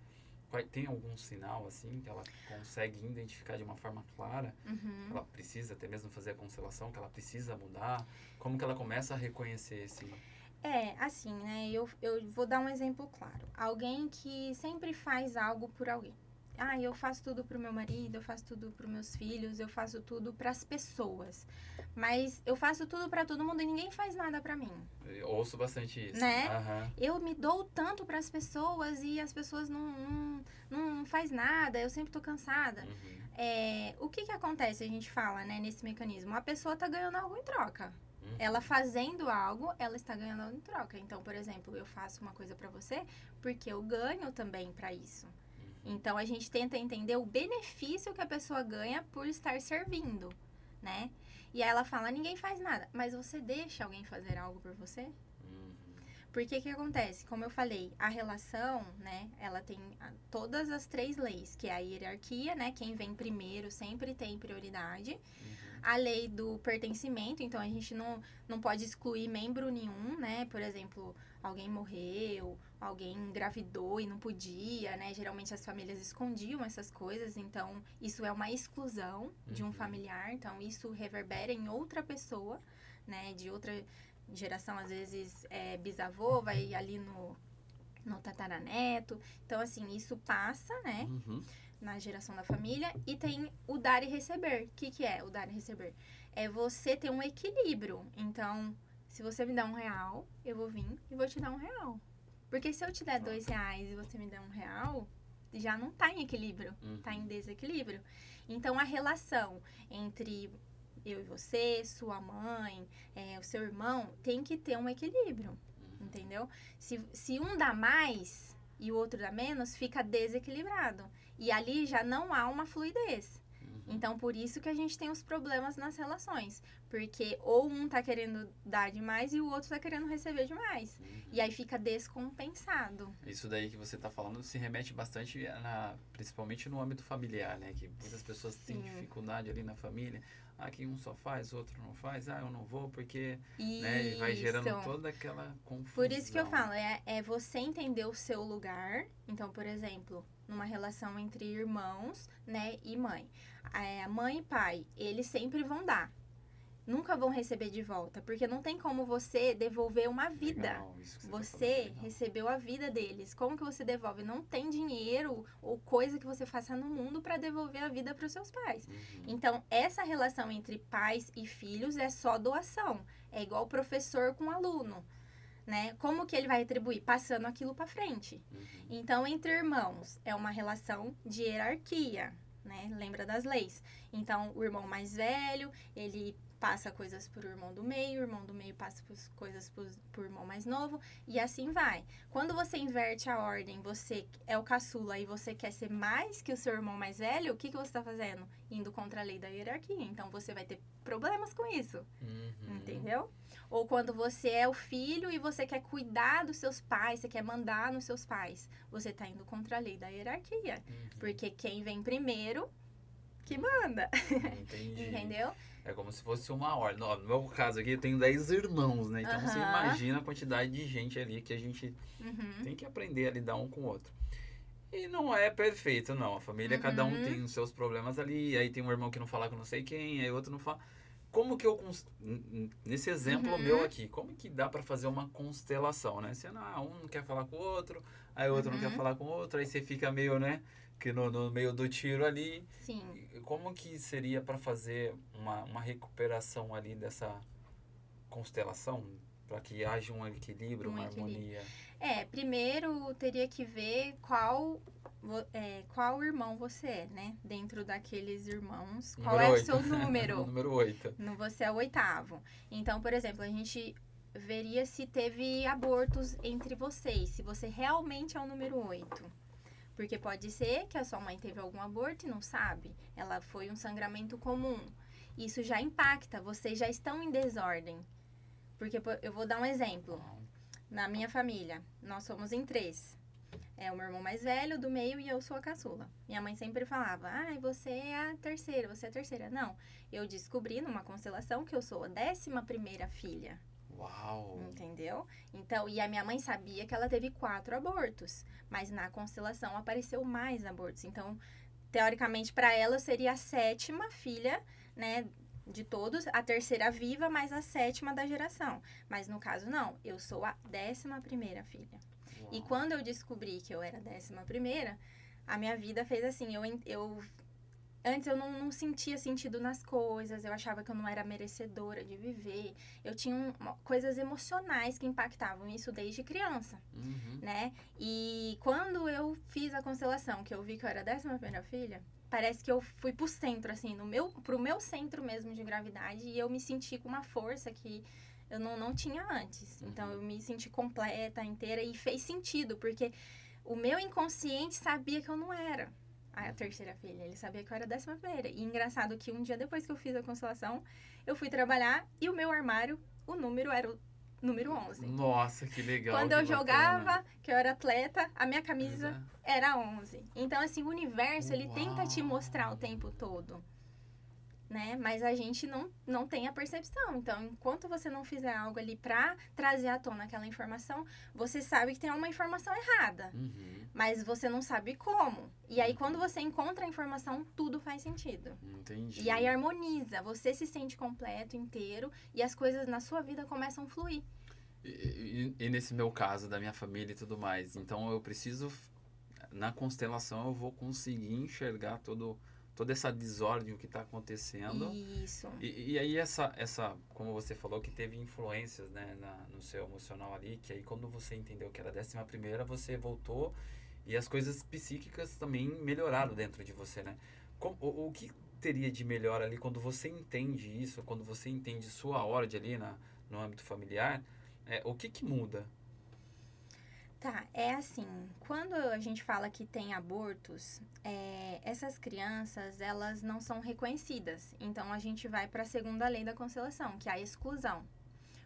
[SPEAKER 2] Tem algum sinal, assim, que ela consegue identificar de uma forma clara? Que ela precisa até mesmo fazer a constelação, que ela precisa mudar? Como que ela começa a reconhecer esse...
[SPEAKER 3] Assim, né? Eu vou dar um exemplo claro. Alguém que sempre faz algo por alguém. Eu faço tudo pro meu marido, eu faço tudo pros meus filhos, eu faço tudo pras pessoas. Mas eu faço tudo pra todo mundo e ninguém faz nada pra mim,
[SPEAKER 2] Eu ouço bastante isso.
[SPEAKER 3] né?
[SPEAKER 2] Aham.
[SPEAKER 3] Eu me dou tanto pras pessoas e as pessoas não faz nada, eu sempre tô cansada.
[SPEAKER 2] Uhum.
[SPEAKER 3] O que acontece, a gente fala, né, nesse mecanismo? A pessoa tá ganhando algo em troca.
[SPEAKER 2] Uhum.
[SPEAKER 3] Ela fazendo algo, ela está ganhando algo em troca. Então, por exemplo, eu faço uma coisa pra você porque eu ganho também pra isso. Então, a gente tenta entender o benefício que a pessoa ganha por estar servindo, né? E aí ela fala, ninguém faz nada. Mas você deixa alguém fazer algo por você?
[SPEAKER 2] Uhum.
[SPEAKER 3] Porque que acontece? Como eu falei, a relação, né? Ela tem todas as 3 leis, que é a hierarquia, né? Quem vem primeiro sempre tem prioridade. A lei do pertencimento, então a gente não pode excluir membro nenhum, né? Por exemplo, alguém morreu, alguém engravidou e não podia, né? Geralmente as famílias escondiam essas coisas, então isso é uma exclusão de um familiar, então isso reverbera em outra pessoa, né? De outra geração, às vezes bisavô, vai ali no tataraneto. Então, assim, isso passa, né?
[SPEAKER 2] Uhum.
[SPEAKER 3] Na geração da família. E tem o dar e receber. O que é o dar e receber? É você ter um equilíbrio. Então, se você me dá R$1, eu vou vir e vou te dar R$1. Porque se eu te der R$2 e você me der R$1, já não tá em equilíbrio. Tá em desequilíbrio. Então, a relação entre eu e você, sua mãe, o seu irmão, tem que ter um equilíbrio. Entendeu? Se um dá mais e o outro dá menos, fica desequilibrado. E ali já não há uma fluidez. Então, por isso que a gente tem os problemas nas relações. Porque ou um tá querendo dar demais e o outro tá querendo receber demais. E aí fica descompensado.
[SPEAKER 2] Isso daí que você tá falando se remete bastante, principalmente no âmbito familiar, né? Que muitas pessoas têm dificuldade ali na família. Que um só faz, outro não faz. Eu não vou porque... Né? E vai gerando toda aquela confusão.
[SPEAKER 3] Por isso que eu falo, é você entender o seu lugar. Então, por exemplo, numa relação entre irmãos, né, e mãe. A mãe e pai, eles sempre vão dar. Nunca vão receber de volta, porque não tem como você devolver uma vida.
[SPEAKER 2] Legal, isso que
[SPEAKER 3] Você recebeu a vida deles. Como que você devolve? Não tem dinheiro ou coisa que você faça no mundo para devolver a vida para os seus pais. Então, essa relação entre pais e filhos é só doação. É igual professor com aluno, né? Como que ele vai retribuir? Passando aquilo para frente. Então, entre irmãos, é uma relação de hierarquia, né? Lembra das leis. Então, o irmão mais velho, ele passa coisas pro irmão do meio, o irmão do meio passa coisas pro irmão mais novo, e assim vai. Quando você inverte a ordem, você é o caçula e você quer ser mais que o seu irmão mais velho, o que você tá fazendo? Indo contra a lei da hierarquia. Então, você vai ter problemas com isso. Entendeu? Ou quando você é o filho e você quer cuidar dos seus pais, você quer mandar nos seus pais, você tá indo contra a lei da hierarquia. Porque quem vem primeiro, que manda.
[SPEAKER 2] Entendi.
[SPEAKER 3] Entendeu?
[SPEAKER 2] É como se fosse uma ordem. No meu caso aqui, eu tenho 10 irmãos, né? Então, você imagina a quantidade de gente ali que a gente tem que aprender a lidar um com o outro. E não é perfeito, não. A família, cada um tem os seus problemas ali. Aí tem um irmão que não fala com não sei quem, aí outro não fala... Como que eu... Nesse exemplo meu aqui, como que dá pra fazer uma constelação, né? Se um não quer falar com o outro, aí o outro não quer falar com o outro, aí você fica meio, né? Que no meio do tiro ali.
[SPEAKER 3] Sim.
[SPEAKER 2] Como que seria para fazer uma recuperação ali dessa constelação? Para que haja um equilíbrio, uma harmonia?
[SPEAKER 3] Primeiro teria que ver qual irmão você é, né? Dentro daqueles irmãos. Qual é o seu número?
[SPEAKER 2] Número 8.
[SPEAKER 3] Você é o 8º. Então, por exemplo, a gente veria se teve abortos entre vocês. Se você realmente é o número 8. Porque pode ser que a sua mãe teve algum aborto e não sabe. Ela foi um sangramento comum. Isso já impacta. Vocês já estão em desordem. Porque eu vou dar um exemplo. Na minha família, nós somos em 3. É o meu irmão mais velho, do meio, e eu sou a caçula. Minha mãe sempre falava, você é a terceira, você é a terceira. Não, eu descobri numa constelação que eu sou a 11ª filha.
[SPEAKER 2] Uau!
[SPEAKER 3] Entendeu? Então, e a minha mãe sabia que ela teve 4 abortos. Mas na constelação apareceu mais abortos. Então, teoricamente, para ela, eu seria a 7ª filha, né? de todos, a terceira viva, mas a sétima da geração. Mas no caso, não. Eu sou a 11ª filha.
[SPEAKER 2] Uau.
[SPEAKER 3] E quando eu descobri que eu era a 11ª, a minha vida fez assim, antes eu não sentia sentido nas coisas, eu achava que eu não era merecedora de viver. Eu tinha coisas emocionais que impactavam isso desde criança, né? E quando eu fiz a constelação, que eu vi que eu era a 11ª filha, parece que eu fui pro centro, assim, pro meu centro mesmo de gravidade, e eu me senti com uma força que eu não tinha antes. Então, eu me senti completa, inteira, e fez sentido, porque o meu inconsciente sabia que eu não era a terceira filha. Ele sabia que eu era a 11ª. E engraçado que um dia depois que eu fiz a constelação, eu fui trabalhar e o meu armário, o número era o número 11.
[SPEAKER 2] Nossa, que legal.
[SPEAKER 3] Quando
[SPEAKER 2] que
[SPEAKER 3] eu
[SPEAKER 2] bacana.
[SPEAKER 3] jogava, que eu era atleta, a minha camisa
[SPEAKER 2] Exato.
[SPEAKER 3] era 11. Então, assim, o universo, ele tenta te
[SPEAKER 2] Uau.
[SPEAKER 3] mostrar o tempo todo, né? Mas a gente não tem a percepção. Então, enquanto você não fizer algo ali pra trazer à tona aquela informação, você sabe que tem uma informação errada. Mas você não sabe como. E aí, quando você encontra a informação, tudo faz sentido.
[SPEAKER 2] Entendi.
[SPEAKER 3] E aí, harmoniza. Você se sente completo, inteiro. E as coisas na sua vida começam a fluir.
[SPEAKER 2] E nesse meu caso, da minha família e tudo mais, então eu preciso, na constelação, eu vou conseguir enxergar toda essa desordem, o que está acontecendo.
[SPEAKER 3] Isso.
[SPEAKER 2] E aí essa, como você falou, que teve influências, né, no seu emocional ali, que aí quando você entendeu que era a 11ª, você voltou e as coisas psíquicas também melhoraram dentro de você, né? O que teria de melhor ali quando você entende isso, quando você entende sua ordem ali no âmbito familiar, o que muda?
[SPEAKER 3] Tá, é assim, quando a gente fala que tem abortos, essas crianças, elas não são reconhecidas. Então, a gente vai para a segunda lei da constelação, que é a exclusão.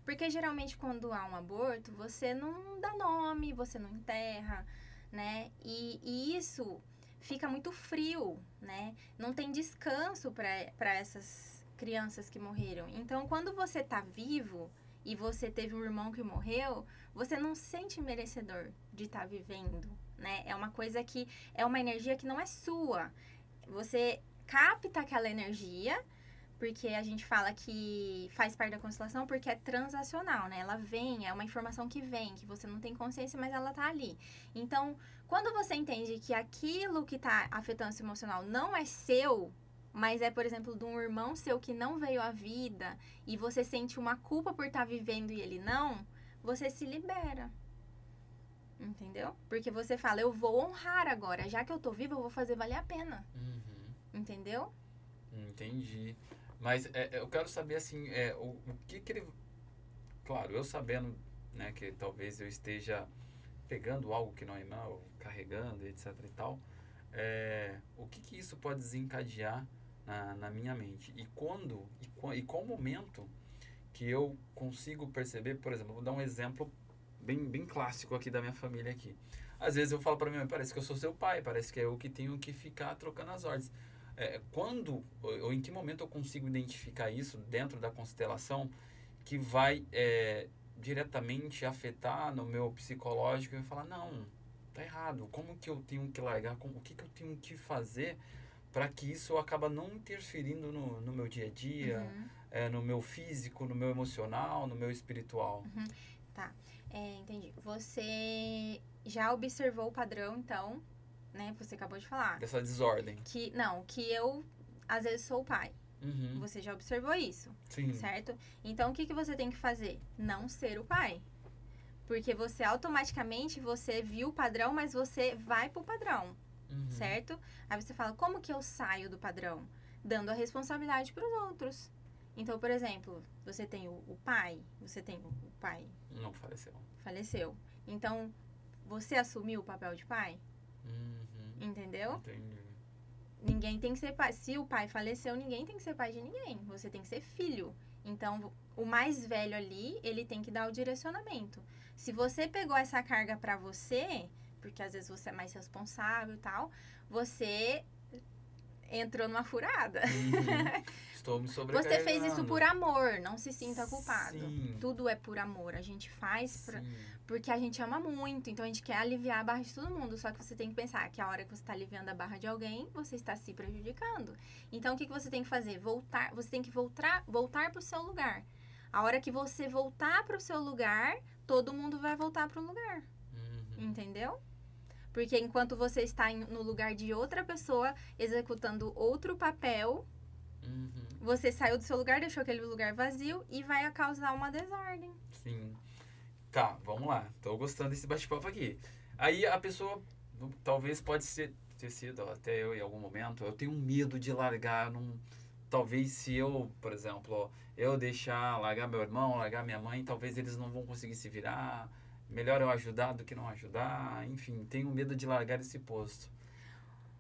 [SPEAKER 3] Porque, geralmente, quando há um aborto, você não dá nome, você não enterra, né? E isso fica muito frio, né? Não tem descanso para essas crianças que morreram. Então, quando você tá vivo e você teve um irmão que morreu, você não se sente merecedor de estar vivendo, né? É uma coisa que é uma energia que não é sua. Você capta aquela energia, porque a gente fala que faz parte da constelação porque é transacional, né? Ela vem, é uma informação que vem, que você não tem consciência, mas ela tá ali. Então, quando você entende que aquilo que tá afetando o seu emocional não é seu, mas é, por exemplo, de um irmão seu que não veio à vida e você sente uma culpa por estar vivendo e ele não, você se libera. Entendeu? Porque você fala, eu vou honrar agora. Já que eu tô viva, eu vou fazer valer a pena. Entendeu?
[SPEAKER 2] Entendi. Mas eu quero saber, assim, o que ele... Claro, eu sabendo, né, que talvez eu esteja pegando algo que não é meu, carregando, etc e tal, o que isso pode desencadear na minha mente? E quando, e qual momento que eu consigo perceber, por exemplo, vou dar um exemplo bem clássico aqui da minha família aqui. Às vezes eu falo pra minha mãe, parece que eu sou seu pai, parece que é eu que tenho que ficar trocando as ordens. Quando, ou em que momento eu consigo identificar isso dentro da constelação que vai diretamente afetar no meu psicológico e eu falar, não, tá errado, como que eu tenho que largar, o que eu tenho que fazer para que isso acaba não interferindo no meu dia a dia, no meu físico, no meu emocional, no meu espiritual.
[SPEAKER 3] Tá, entendi. Você já observou o padrão, então, né? Você acabou de falar.
[SPEAKER 2] Dessa desordem.
[SPEAKER 3] Que eu, às vezes, sou o pai. Você já observou isso,
[SPEAKER 2] Sim.
[SPEAKER 3] certo? Então, o que você tem que fazer? Não ser o pai. Porque você, automaticamente, você viu o padrão, mas você vai pro padrão, certo? Aí você fala, como que eu saio do padrão? Dando a responsabilidade pros outros. Então, por exemplo, você tem o pai, você tem o pai...
[SPEAKER 2] Não, faleceu.
[SPEAKER 3] Faleceu. Então, você assumiu o papel de pai? Entendeu?
[SPEAKER 2] Entendi.
[SPEAKER 3] Ninguém tem que ser pai. Se o pai faleceu, ninguém tem que ser pai de ninguém. Você tem que ser filho. Então, o mais velho ali, ele tem que dar o direcionamento. Se você pegou essa carga pra você, porque às vezes você é mais responsável e tal, você entrou numa furada.
[SPEAKER 2] Estou me sobrecarregando.
[SPEAKER 3] Você fez isso por amor, não se sinta culpado.
[SPEAKER 2] Sim.
[SPEAKER 3] Tudo é por amor. A gente faz
[SPEAKER 2] Sim.
[SPEAKER 3] porque a gente ama muito. Então a gente quer aliviar a barra de todo mundo. Só que você tem que pensar que a hora que você está aliviando a barra de alguém, você está se prejudicando. Então o que você tem que fazer? Você tem que voltar para o seu lugar. A hora que você voltar para o seu lugar, todo mundo vai voltar para o lugar. Entendeu? Porque enquanto você está no lugar de outra pessoa, executando outro papel, você saiu do seu lugar, deixou aquele lugar vazio e vai causar uma desordem.
[SPEAKER 2] Sim. Tá, vamos lá. Tô gostando desse bate-papo aqui. Aí a pessoa, talvez ter sido até eu em algum momento, eu tenho medo de largar talvez se eu, por exemplo, eu largar meu irmão, largar minha mãe, talvez eles não vão conseguir se virar. Melhor eu ajudar do que não ajudar. Enfim, tenho medo de largar esse posto.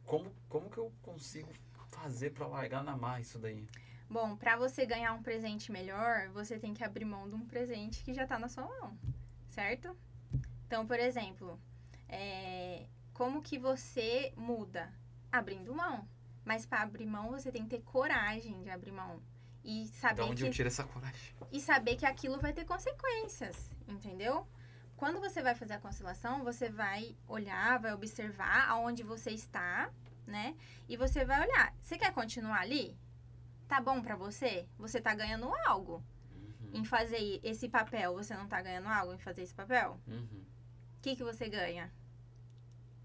[SPEAKER 2] Como que eu consigo fazer para largar na mar isso daí?
[SPEAKER 3] Bom, para você ganhar um presente melhor, você tem que abrir mão de um presente que já tá na sua mão, certo? Então, por exemplo, como que você muda? Abrindo mão. Mas para abrir mão, você tem que ter coragem de abrir mão. E saber
[SPEAKER 2] Da onde eu tiro essa coragem?
[SPEAKER 3] E saber que aquilo vai ter consequências, entendeu? Quando você vai fazer a constelação, você vai olhar, vai observar aonde você está, né? E você vai olhar. Você quer continuar ali? Tá bom pra você? Você tá ganhando algo em fazer esse papel. Você não tá ganhando algo em fazer esse papel? O que você ganha?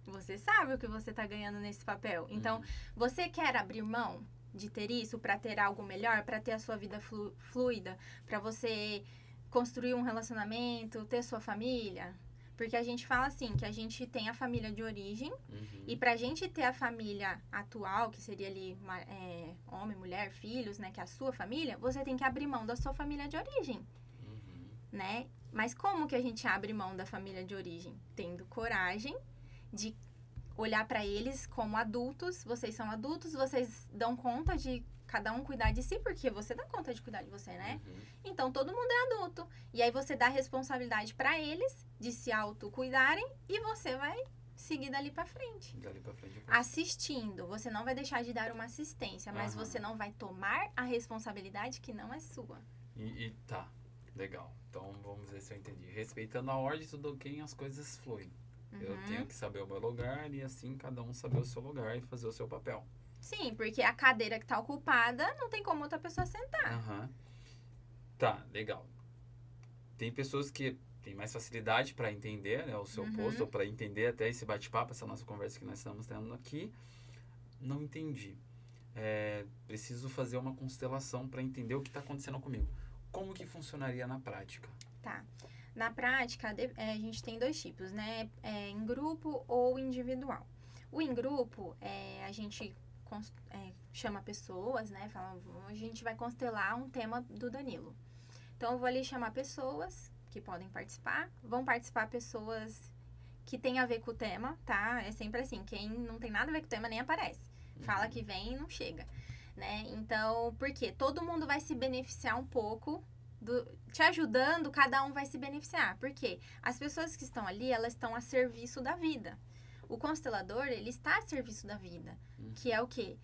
[SPEAKER 3] Você sabe o que você tá ganhando nesse papel. Então, você quer abrir mão de ter isso pra ter algo melhor, pra ter a sua vida fluida, pra você construir um relacionamento, ter sua família? Porque a gente fala assim, que a gente tem a família de origem, e pra gente ter a família atual, que seria ali homem, mulher, filhos, né, que é a sua família, você tem que abrir mão da sua família de origem, né? Mas como que a gente abre mão da família de origem? Tendo coragem de olhar pra eles como adultos, vocês são adultos, vocês dão conta de cada um cuidar de si, porque você dá conta de cuidar de você, né? Então, todo mundo é adulto. E aí, você dá responsabilidade pra eles de se autocuidarem e você vai seguir dali pra frente. Assistindo. Você não vai deixar de dar uma assistência, mas você não vai tomar a responsabilidade que não é sua.
[SPEAKER 2] Tá, legal. Então, vamos ver se eu entendi. Respeitando a ordem de tudo quem as coisas fluem. Eu tenho que saber o meu lugar e assim cada um saber o seu lugar e fazer o seu papel.
[SPEAKER 3] Sim, porque a cadeira que tá ocupada, não tem como outra pessoa sentar.
[SPEAKER 2] Tá, legal. Tem pessoas que têm mais facilidade para entender, né, o seu posto, ou para entender até esse bate-papo, essa nossa conversa que nós estamos tendo aqui. Não entendi. Preciso fazer uma constelação para entender o que está acontecendo comigo. Como que funcionaria na prática?
[SPEAKER 3] Tá. Na prática, a gente tem dois tipos, né? Em grupo ou individual. O em grupo, a gente chama pessoas, né? Fala, a gente vai constelar um tema do Danilo. Então, eu vou ali chamar pessoas que podem participar. Vão participar pessoas que têm a ver com o tema, tá? É sempre assim, quem não tem nada a ver com o tema nem aparece. Fala que vem e não chega, né? Então, por quê? Todo mundo vai se beneficiar um pouco te ajudando, cada um vai se beneficiar. Por quê? As pessoas que estão ali, elas estão a serviço da vida. O constelador, ele está a serviço da vida. Que é o quê?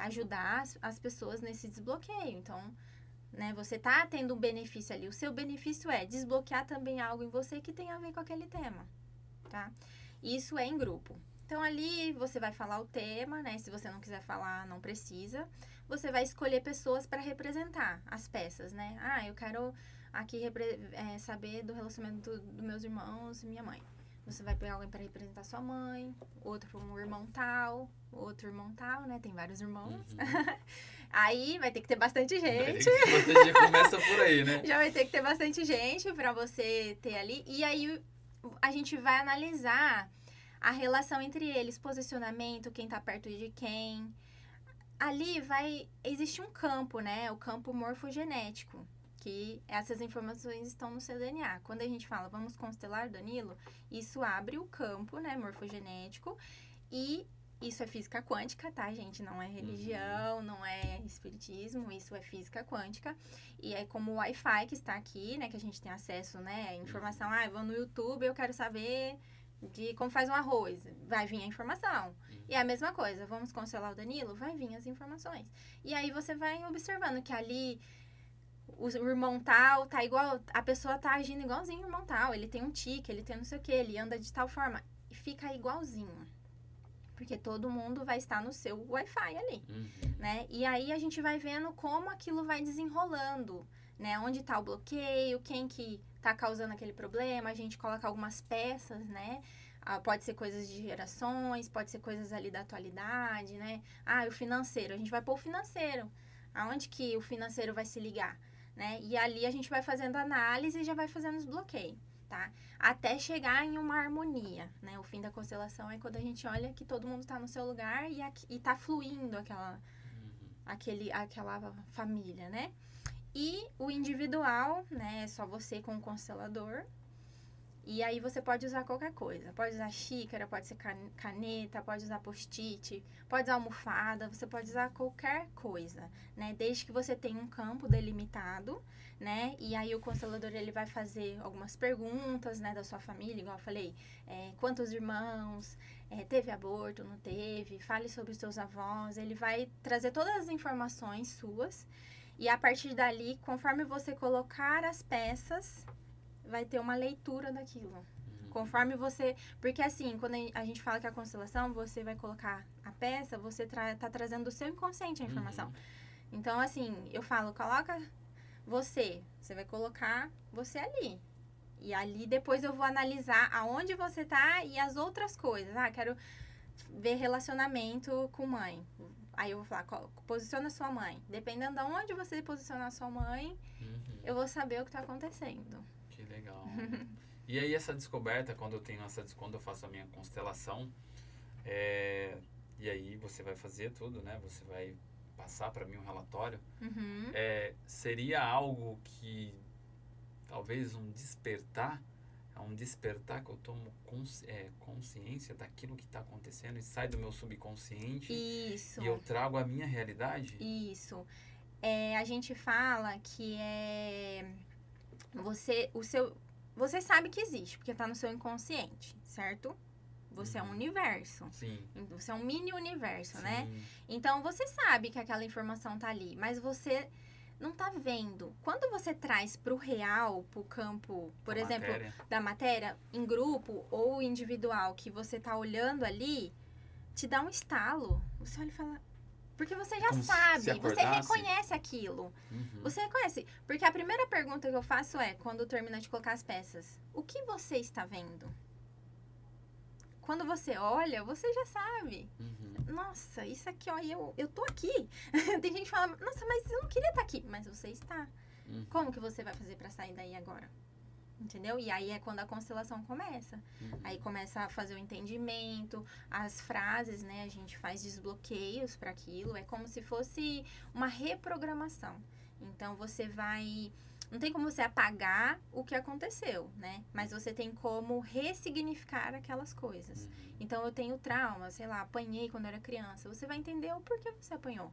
[SPEAKER 3] Ajudar as pessoas nesse desbloqueio. Então, né, você tá tendo um benefício ali. O seu benefício é desbloquear também algo em você que tem a ver com aquele tema, tá? Isso é em grupo. Então, ali você vai falar o tema, né? Se você não quiser falar, não precisa. Você vai escolher pessoas para representar as peças, né? Eu quero aqui saber do relacionamento dos meus irmãos e minha mãe. Você vai pegar alguém para representar sua mãe, outro um irmão tal, outro irmão tal, né? Tem vários irmãos. Aí vai ter que ter bastante gente.
[SPEAKER 2] Você já começa por aí, né?
[SPEAKER 3] Já vai ter que ter bastante gente para você ter ali. E aí a gente vai analisar a relação entre eles, posicionamento, quem tá perto de quem. Ali vai existir um campo, né? O campo morfogenético, que essas informações estão no seu DNA. Quando a gente fala, vamos constelar Danilo, isso abre o campo, né, morfogenético, e isso é física quântica, tá, gente? Não é religião, não é espiritismo, isso é física quântica. E é como o Wi-Fi que está aqui, né, que a gente tem acesso, né, à informação. Eu vou no YouTube, eu quero saber de como faz um arroz, vai vir a informação. E é a mesma coisa, vamos constelar o Danilo, vai vir as informações. E aí você vai observando que ali o irmão tal tá igual, a pessoa tá agindo igualzinho o irmão tal, ele tem um tique, ele tem não sei o que, ele anda de tal forma, e fica igualzinho. Porque todo mundo vai estar no seu Wi-Fi ali, né? E aí a gente vai vendo como aquilo vai desenrolando, né? Onde tá o bloqueio, quem que tá causando aquele problema, a gente coloca algumas peças, né? Pode ser coisas de gerações, pode ser coisas ali da atualidade, né? O financeiro, a gente vai pôr o financeiro. Aonde que o financeiro vai se ligar, né? E ali a gente vai fazendo análise e já vai fazendo os bloqueios, tá? Até chegar em uma harmonia, né? O fim da constelação é quando a gente olha que todo mundo tá no seu lugar e tá fluindo aquela família, né? E o individual, né? É só você com o constelador. E aí você pode usar qualquer coisa. Pode usar xícara, pode ser caneta, pode usar post-it, pode usar almofada, você pode usar qualquer coisa, né? Desde que você tenha um campo delimitado, né? E aí o constelador, ele vai fazer algumas perguntas, né? Da sua família, igual eu falei. Quantos irmãos? Teve aborto? Não teve? Fale sobre os seus avós. Ele vai trazer todas as informações suas. E a partir dali, conforme você colocar as peças, vai ter uma leitura daquilo. Conforme você... Porque assim, quando a gente fala que a constelação, você vai colocar a peça, você tá trazendo do seu inconsciente a informação. Então, assim, eu falo, coloca você vai colocar você ali. E ali depois eu vou analisar aonde você tá e as outras coisas. Quero ver relacionamento com mãe. Aí eu vou falar, posiciona sua mãe. Dependendo de onde você posicionar sua mãe, eu vou saber o que tá acontecendo.
[SPEAKER 2] Que legal. E aí essa descoberta, quando eu faço a minha constelação, e aí você vai fazer tudo, né? Você vai passar para mim um relatório. Seria algo que talvez um despertar que eu tomo consciência daquilo que está acontecendo e sai do meu subconsciente.
[SPEAKER 3] Isso.
[SPEAKER 2] E eu trago a minha realidade?
[SPEAKER 3] Isso. A gente fala que você sabe que existe, porque está no seu inconsciente, certo? Você é um universo.
[SPEAKER 2] Sim.
[SPEAKER 3] Você é um mini universo,
[SPEAKER 2] Sim.
[SPEAKER 3] né? Então, você sabe que aquela informação tá ali, mas você não tá vendo. Quando você traz pro real, pro campo, por exemplo, da matéria, em grupo ou individual, que você tá olhando ali, te dá um estalo. Você olha e fala... Porque você já sabe, você reconhece aquilo. Você reconhece. Porque a primeira pergunta que eu faço é, quando termina de colocar as peças, o que você está vendo? Quando você olha, você já sabe. Nossa, isso aqui, ó, eu tô aqui. Tem gente que fala, nossa, mas eu não queria estar aqui. Mas você está. Como que você vai fazer pra sair daí agora? Entendeu? E aí é quando a constelação começa. Aí começa a fazer o entendimento, as frases, né? A gente faz desbloqueios para aquilo. É como se fosse uma reprogramação. Então, você vai... Não tem como você apagar o que aconteceu, né? Mas você tem como ressignificar aquelas coisas. Então, eu tenho trauma, sei lá, apanhei quando eu era criança. Você vai entender o porquê você apanhou.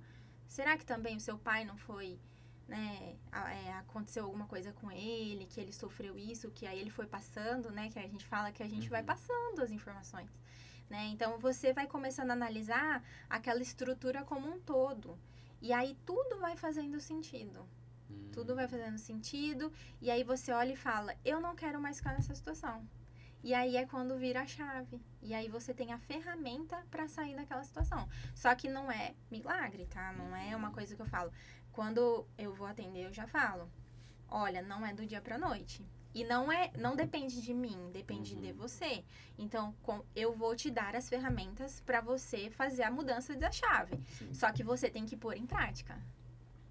[SPEAKER 3] Será que também o seu pai não foi... né, aconteceu alguma coisa com ele, que ele sofreu isso, que aí ele foi passando, né, que a gente fala que a gente vai passando as informações, né, então você vai começando a analisar aquela estrutura como um todo, e aí tudo vai fazendo sentido, e aí você olha e fala, eu não quero mais ficar nessa situação, e aí é quando vira a chave, e aí você tem a ferramenta para sair daquela situação, só que não é milagre, tá, não é uma coisa que eu falo. Quando eu vou atender, eu já falo, olha, não é do dia pra noite. E não depende de mim, depende de você. Então, eu vou te dar as ferramentas pra você fazer a mudança da chave. Só que você tem que pôr em prática.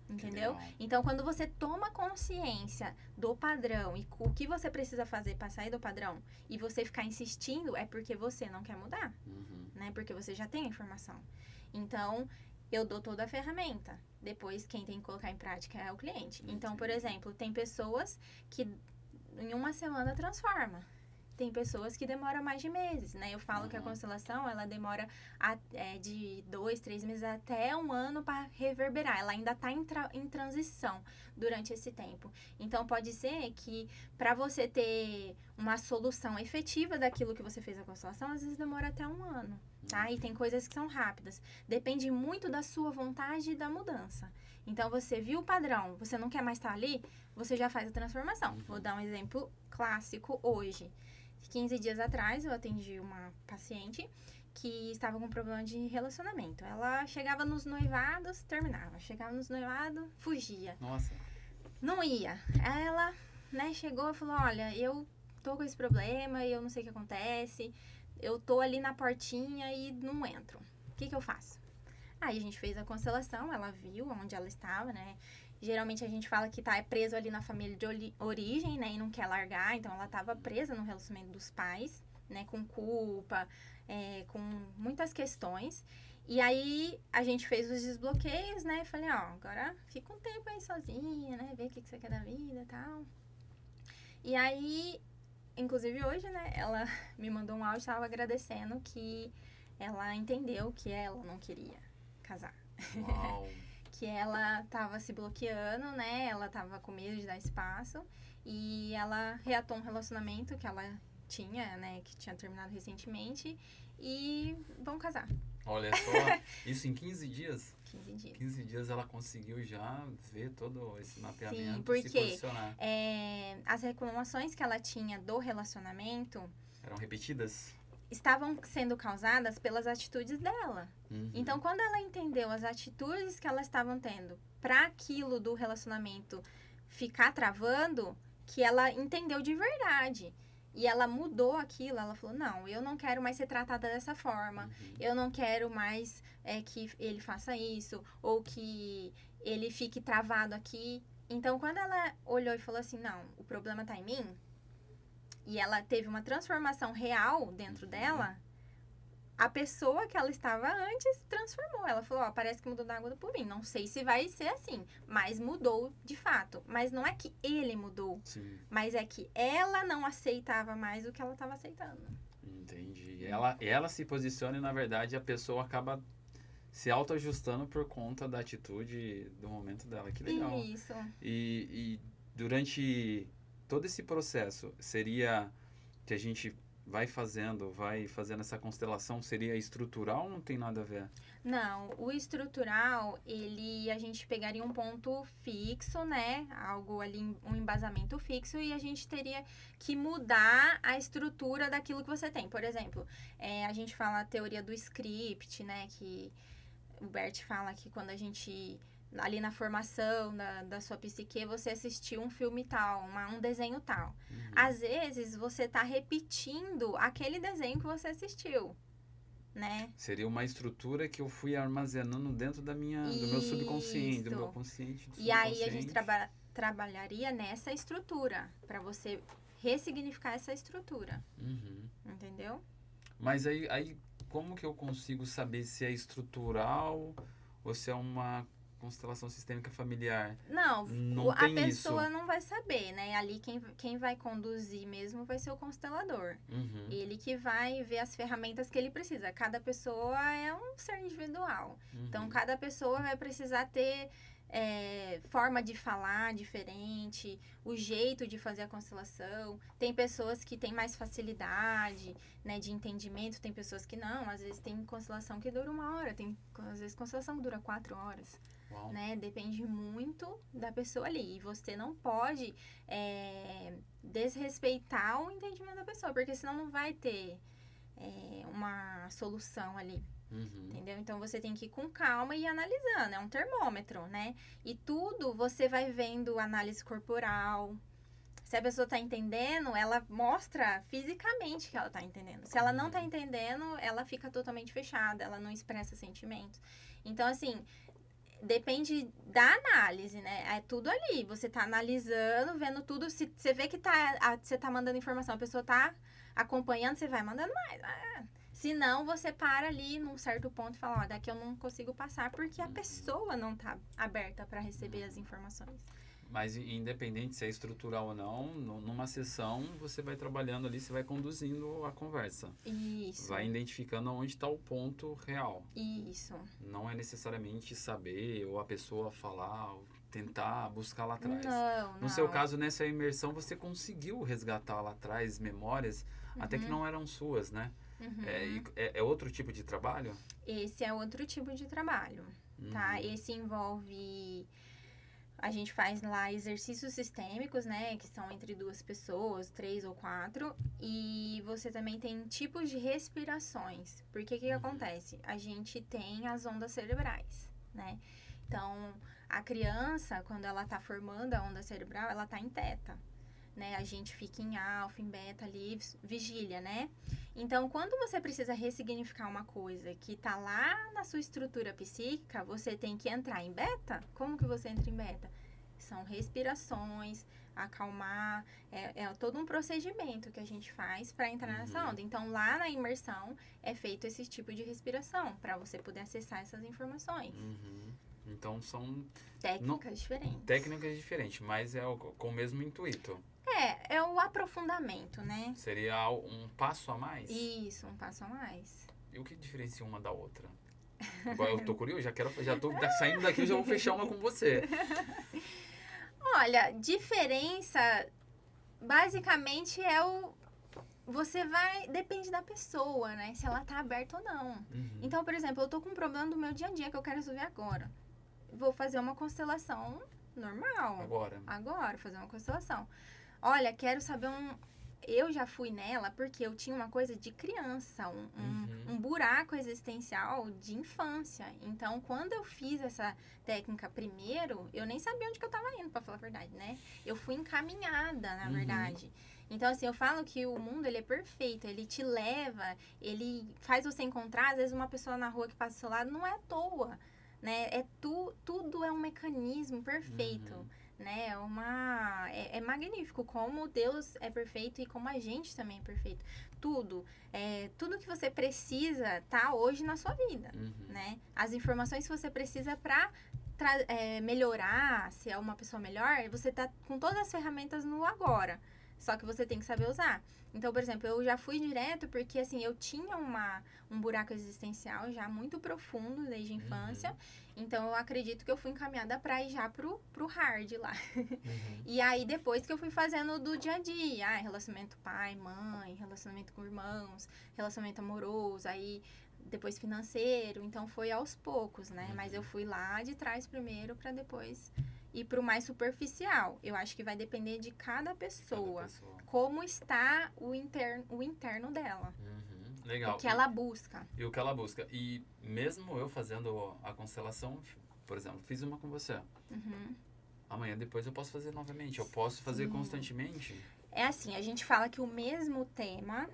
[SPEAKER 3] Entendeu? Então, quando você toma consciência do padrão e o que você precisa fazer pra sair do padrão e você ficar insistindo, é porque você não quer mudar. Né? Porque você já tem a informação. Então... eu dou toda a ferramenta. Depois, quem tem que colocar em prática é o cliente. Então, por exemplo, tem pessoas que em uma semana transforma. Tem pessoas que demoram mais de meses, né? Eu falo que a constelação, ela demora de 2, 3 meses até 1 ano para reverberar. Ela ainda está em transição durante esse tempo. Então, pode ser que para você ter uma solução efetiva daquilo que você fez a constelação, às vezes demora até 1 ano, tá? E tem coisas que são rápidas. Depende muito da sua vontade e da mudança. Então, você viu o padrão, você não quer mais estar ali, você já faz a transformação. Vou dar um exemplo clássico hoje. 15 dias atrás, eu atendi uma paciente que estava com problema de relacionamento. Ela chegava nos noivados, terminava. Chegava nos noivados, fugia.
[SPEAKER 2] Nossa.
[SPEAKER 3] Não ia. Aí ela, né, chegou e falou, olha, eu tô com esse problema e eu não sei o que acontece. Eu tô ali na portinha e não entro. O que eu faço? Aí a gente fez a constelação, ela viu onde ela estava, né? Geralmente a gente fala que tá preso ali na família de origem, né? E não quer largar. Então ela tava presa no relacionamento dos pais, né? Com culpa, com muitas questões. E aí a gente fez os desbloqueios, né? Falei, ó, agora fica um tempo aí sozinha, né? Vê o que você quer da vida e tal. E aí, inclusive hoje, né? Ela me mandou um áudio, tava agradecendo que ela entendeu que ela não queria casar.
[SPEAKER 2] Uau.
[SPEAKER 3] Que ela tava se bloqueando, né? Ela tava com medo de dar espaço. E ela reatou um relacionamento que ela tinha, né? Que tinha terminado recentemente. E vão casar.
[SPEAKER 2] Olha só, isso em 15 dias?
[SPEAKER 3] 15 dias.
[SPEAKER 2] 15 dias ela conseguiu já ver todo esse mapeamento.
[SPEAKER 3] Sim,
[SPEAKER 2] e
[SPEAKER 3] porque
[SPEAKER 2] se posicionar.
[SPEAKER 3] As reclamações que ela tinha do relacionamento
[SPEAKER 2] Eram repetidas?
[SPEAKER 3] estavam sendo causadas pelas atitudes dela.
[SPEAKER 2] Uhum.
[SPEAKER 3] Então, quando ela entendeu as atitudes que elas estavam tendo para aquilo do relacionamento ficar travando, que ela entendeu de verdade. E ela mudou aquilo, ela falou, não, eu não quero mais ser tratada dessa forma, eu não quero mais que ele faça isso, ou que ele fique travado aqui. Então, quando ela olhou e falou assim, não, o problema tá em mim, e ela teve uma transformação real dentro dela, a pessoa que ela estava antes transformou. Ela falou, ó, parece que mudou da água pro vinho. Não sei se vai ser assim, mas mudou de fato. Mas não é que ele mudou,
[SPEAKER 2] Sim.
[SPEAKER 3] mas é que ela não aceitava mais o que ela estava aceitando.
[SPEAKER 2] Entendi. Ela se posiciona e, na verdade, a pessoa acaba se autoajustando por conta da atitude do momento dela. Que legal.
[SPEAKER 3] Isso.
[SPEAKER 2] E durante todo esse processo, seria que a gente vai fazendo essa constelação, seria estrutural ou não tem nada a ver?
[SPEAKER 3] Não, o estrutural, a gente pegaria um ponto fixo, né? Algo ali, um embasamento fixo, e a gente teria que mudar a estrutura daquilo que você tem. Por exemplo, a gente fala a teoria do script, né? Que o Bert fala que quando a gente, ali na formação da sua psique, você assistiu um filme tal, um desenho tal. Às vezes, você tá repetindo aquele desenho que você assistiu, né?
[SPEAKER 2] Seria uma estrutura que eu fui armazenando dentro do meu subconsciente, do meu consciente.
[SPEAKER 3] E aí, a gente trabalharia nessa estrutura, para você ressignificar essa estrutura. Entendeu?
[SPEAKER 2] Mas aí, como que eu consigo saber se é estrutural ou se é uma constelação sistêmica familiar?
[SPEAKER 3] Não a
[SPEAKER 2] tem
[SPEAKER 3] pessoa
[SPEAKER 2] isso.
[SPEAKER 3] não vai saber, né? Ali quem vai conduzir mesmo vai ser o constelador. Ele que vai ver as ferramentas que ele precisa. Cada pessoa é um ser individual. Então, cada pessoa vai precisar ter forma de falar diferente, o jeito de fazer a constelação. Tem pessoas que têm mais facilidade, né, de entendimento, tem pessoas que não. Às vezes tem constelação que dura 1 hora, tem às vezes constelação que dura 4 horas. Né? Depende muito da pessoa ali. E você não pode desrespeitar o entendimento da pessoa, porque senão não vai ter uma solução ali. Entendeu? Então, você tem que ir com calma e ir analisando. É um termômetro, né? E tudo você vai vendo análise corporal. Se a pessoa tá entendendo, ela mostra fisicamente que ela tá entendendo. Se ela não tá entendendo, ela fica totalmente fechada. Ela não expressa sentimentos. Então, assim, depende da análise, né? É tudo ali. Você tá analisando, vendo tudo. Se você vê que você tá mandando informação, a pessoa tá acompanhando, você vai mandando mais. Se não, você para ali num certo ponto e fala, ó, daqui eu não consigo passar porque a pessoa não tá aberta para receber as informações.
[SPEAKER 2] Mas independente se é estrutural ou não, numa sessão você vai trabalhando ali, você vai conduzindo a conversa.
[SPEAKER 3] Isso.
[SPEAKER 2] Vai identificando onde está o ponto real.
[SPEAKER 3] Isso.
[SPEAKER 2] Não é necessariamente saber ou a pessoa falar tentar buscar lá atrás.
[SPEAKER 3] Não,
[SPEAKER 2] No seu
[SPEAKER 3] não.
[SPEAKER 2] caso, nessa imersão, você conseguiu resgatar lá atrás memórias, até que não eram suas, né?
[SPEAKER 3] Uhum.
[SPEAKER 2] É outro tipo de trabalho?
[SPEAKER 3] Esse é outro tipo de trabalho, tá? Esse envolve... A gente faz lá exercícios sistêmicos, né? Que são entre 2 pessoas, 3 ou 4. E você também tem tipos de respirações. Porque o que acontece? A gente tem as ondas cerebrais, né? Então, a criança, quando ela tá formando a onda cerebral, ela tá em teta, né? A gente fica em alfa, em beta ali, vigília, né? Então, quando você precisa ressignificar uma coisa que tá lá na sua estrutura psíquica, você tem que entrar em beta. Como que você entra em beta? São respirações, acalmar, é todo um procedimento que a gente faz para entrar nessa onda. Então, lá na imersão, é feito esse tipo de respiração, para você poder acessar essas informações.
[SPEAKER 2] Então, são
[SPEAKER 3] Técnicas diferentes.
[SPEAKER 2] técnicas diferentes, mas com o mesmo intuito.
[SPEAKER 3] É o aprofundamento, né?
[SPEAKER 2] Seria um passo a mais?
[SPEAKER 3] Isso, um passo a mais.
[SPEAKER 2] E o que diferencia uma da outra? Agora eu tô curioso, já tô saindo daqui, eu já vou fechar uma com você.
[SPEAKER 3] Olha, diferença basicamente você vai... Depende da pessoa, né? Se ela tá aberta ou não. Então, por exemplo, eu tô com um problema do meu dia a dia que eu quero resolver agora. Vou fazer uma constelação normal. Agora, fazer uma constelação. Olha, quero saber Eu já fui nela porque eu tinha uma coisa de criança, um buraco existencial de infância. Então, quando eu fiz essa técnica primeiro, eu nem sabia onde que eu tava indo, pra falar a verdade, né? Eu fui encaminhada, na verdade. Então, assim, eu falo que o mundo, ele é perfeito. Ele te leva, ele faz você encontrar, às vezes, uma pessoa na rua que passa do seu lado, não é à toa, né? Tudo é um mecanismo perfeito. Né? É magnífico como Deus é perfeito e como a gente também é perfeito. Tudo que você precisa tá hoje na sua vida, né? As informações que você precisa para melhorar, ser uma pessoa melhor, você tá com todas as ferramentas no agora. Só que você tem que saber usar. Então, por exemplo, eu já fui direto porque, assim, eu tinha um buraco existencial já muito profundo desde a infância. Então, eu acredito que eu fui encaminhada pra ir já pro hard lá. E aí, depois que eu fui fazendo do dia a dia. Relacionamento pai, mãe, relacionamento com irmãos, relacionamento amoroso, aí depois financeiro. Então, foi aos poucos, né? Mas eu fui lá de trás primeiro pra depois ir pro mais superficial. Eu acho que vai depender de cada pessoa. Como está o interno dela.
[SPEAKER 2] Legal.
[SPEAKER 3] O que ela busca.
[SPEAKER 2] E o que ela busca. E mesmo eu fazendo a constelação, por exemplo, fiz uma com você. Amanhã depois eu posso fazer novamente. Eu posso fazer constantemente.
[SPEAKER 3] É assim, a gente fala que o mesmo tema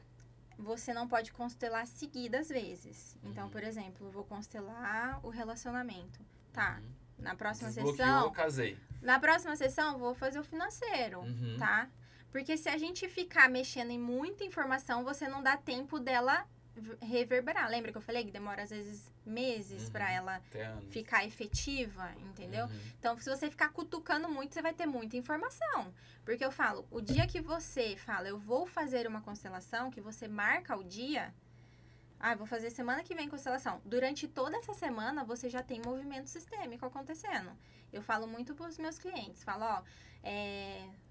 [SPEAKER 3] você não pode constelar seguidas vezes. Então, por exemplo, eu vou constelar o relacionamento. Tá. Na próxima sessão...
[SPEAKER 2] eu casei.
[SPEAKER 3] Na próxima sessão, eu vou fazer o financeiro, tá? Porque se a gente ficar mexendo em muita informação, você não dá tempo dela reverberar. Lembra que eu falei que demora, às vezes, meses pra ela ficar efetiva, entendeu? Então, se você ficar cutucando muito, você vai ter muita informação. Porque eu falo, o dia que você fala, eu vou fazer uma constelação, que você marca o dia... vou fazer semana que vem constelação. Durante toda essa semana, você já tem movimento sistêmico acontecendo. Eu falo muito pros meus clientes. Falo,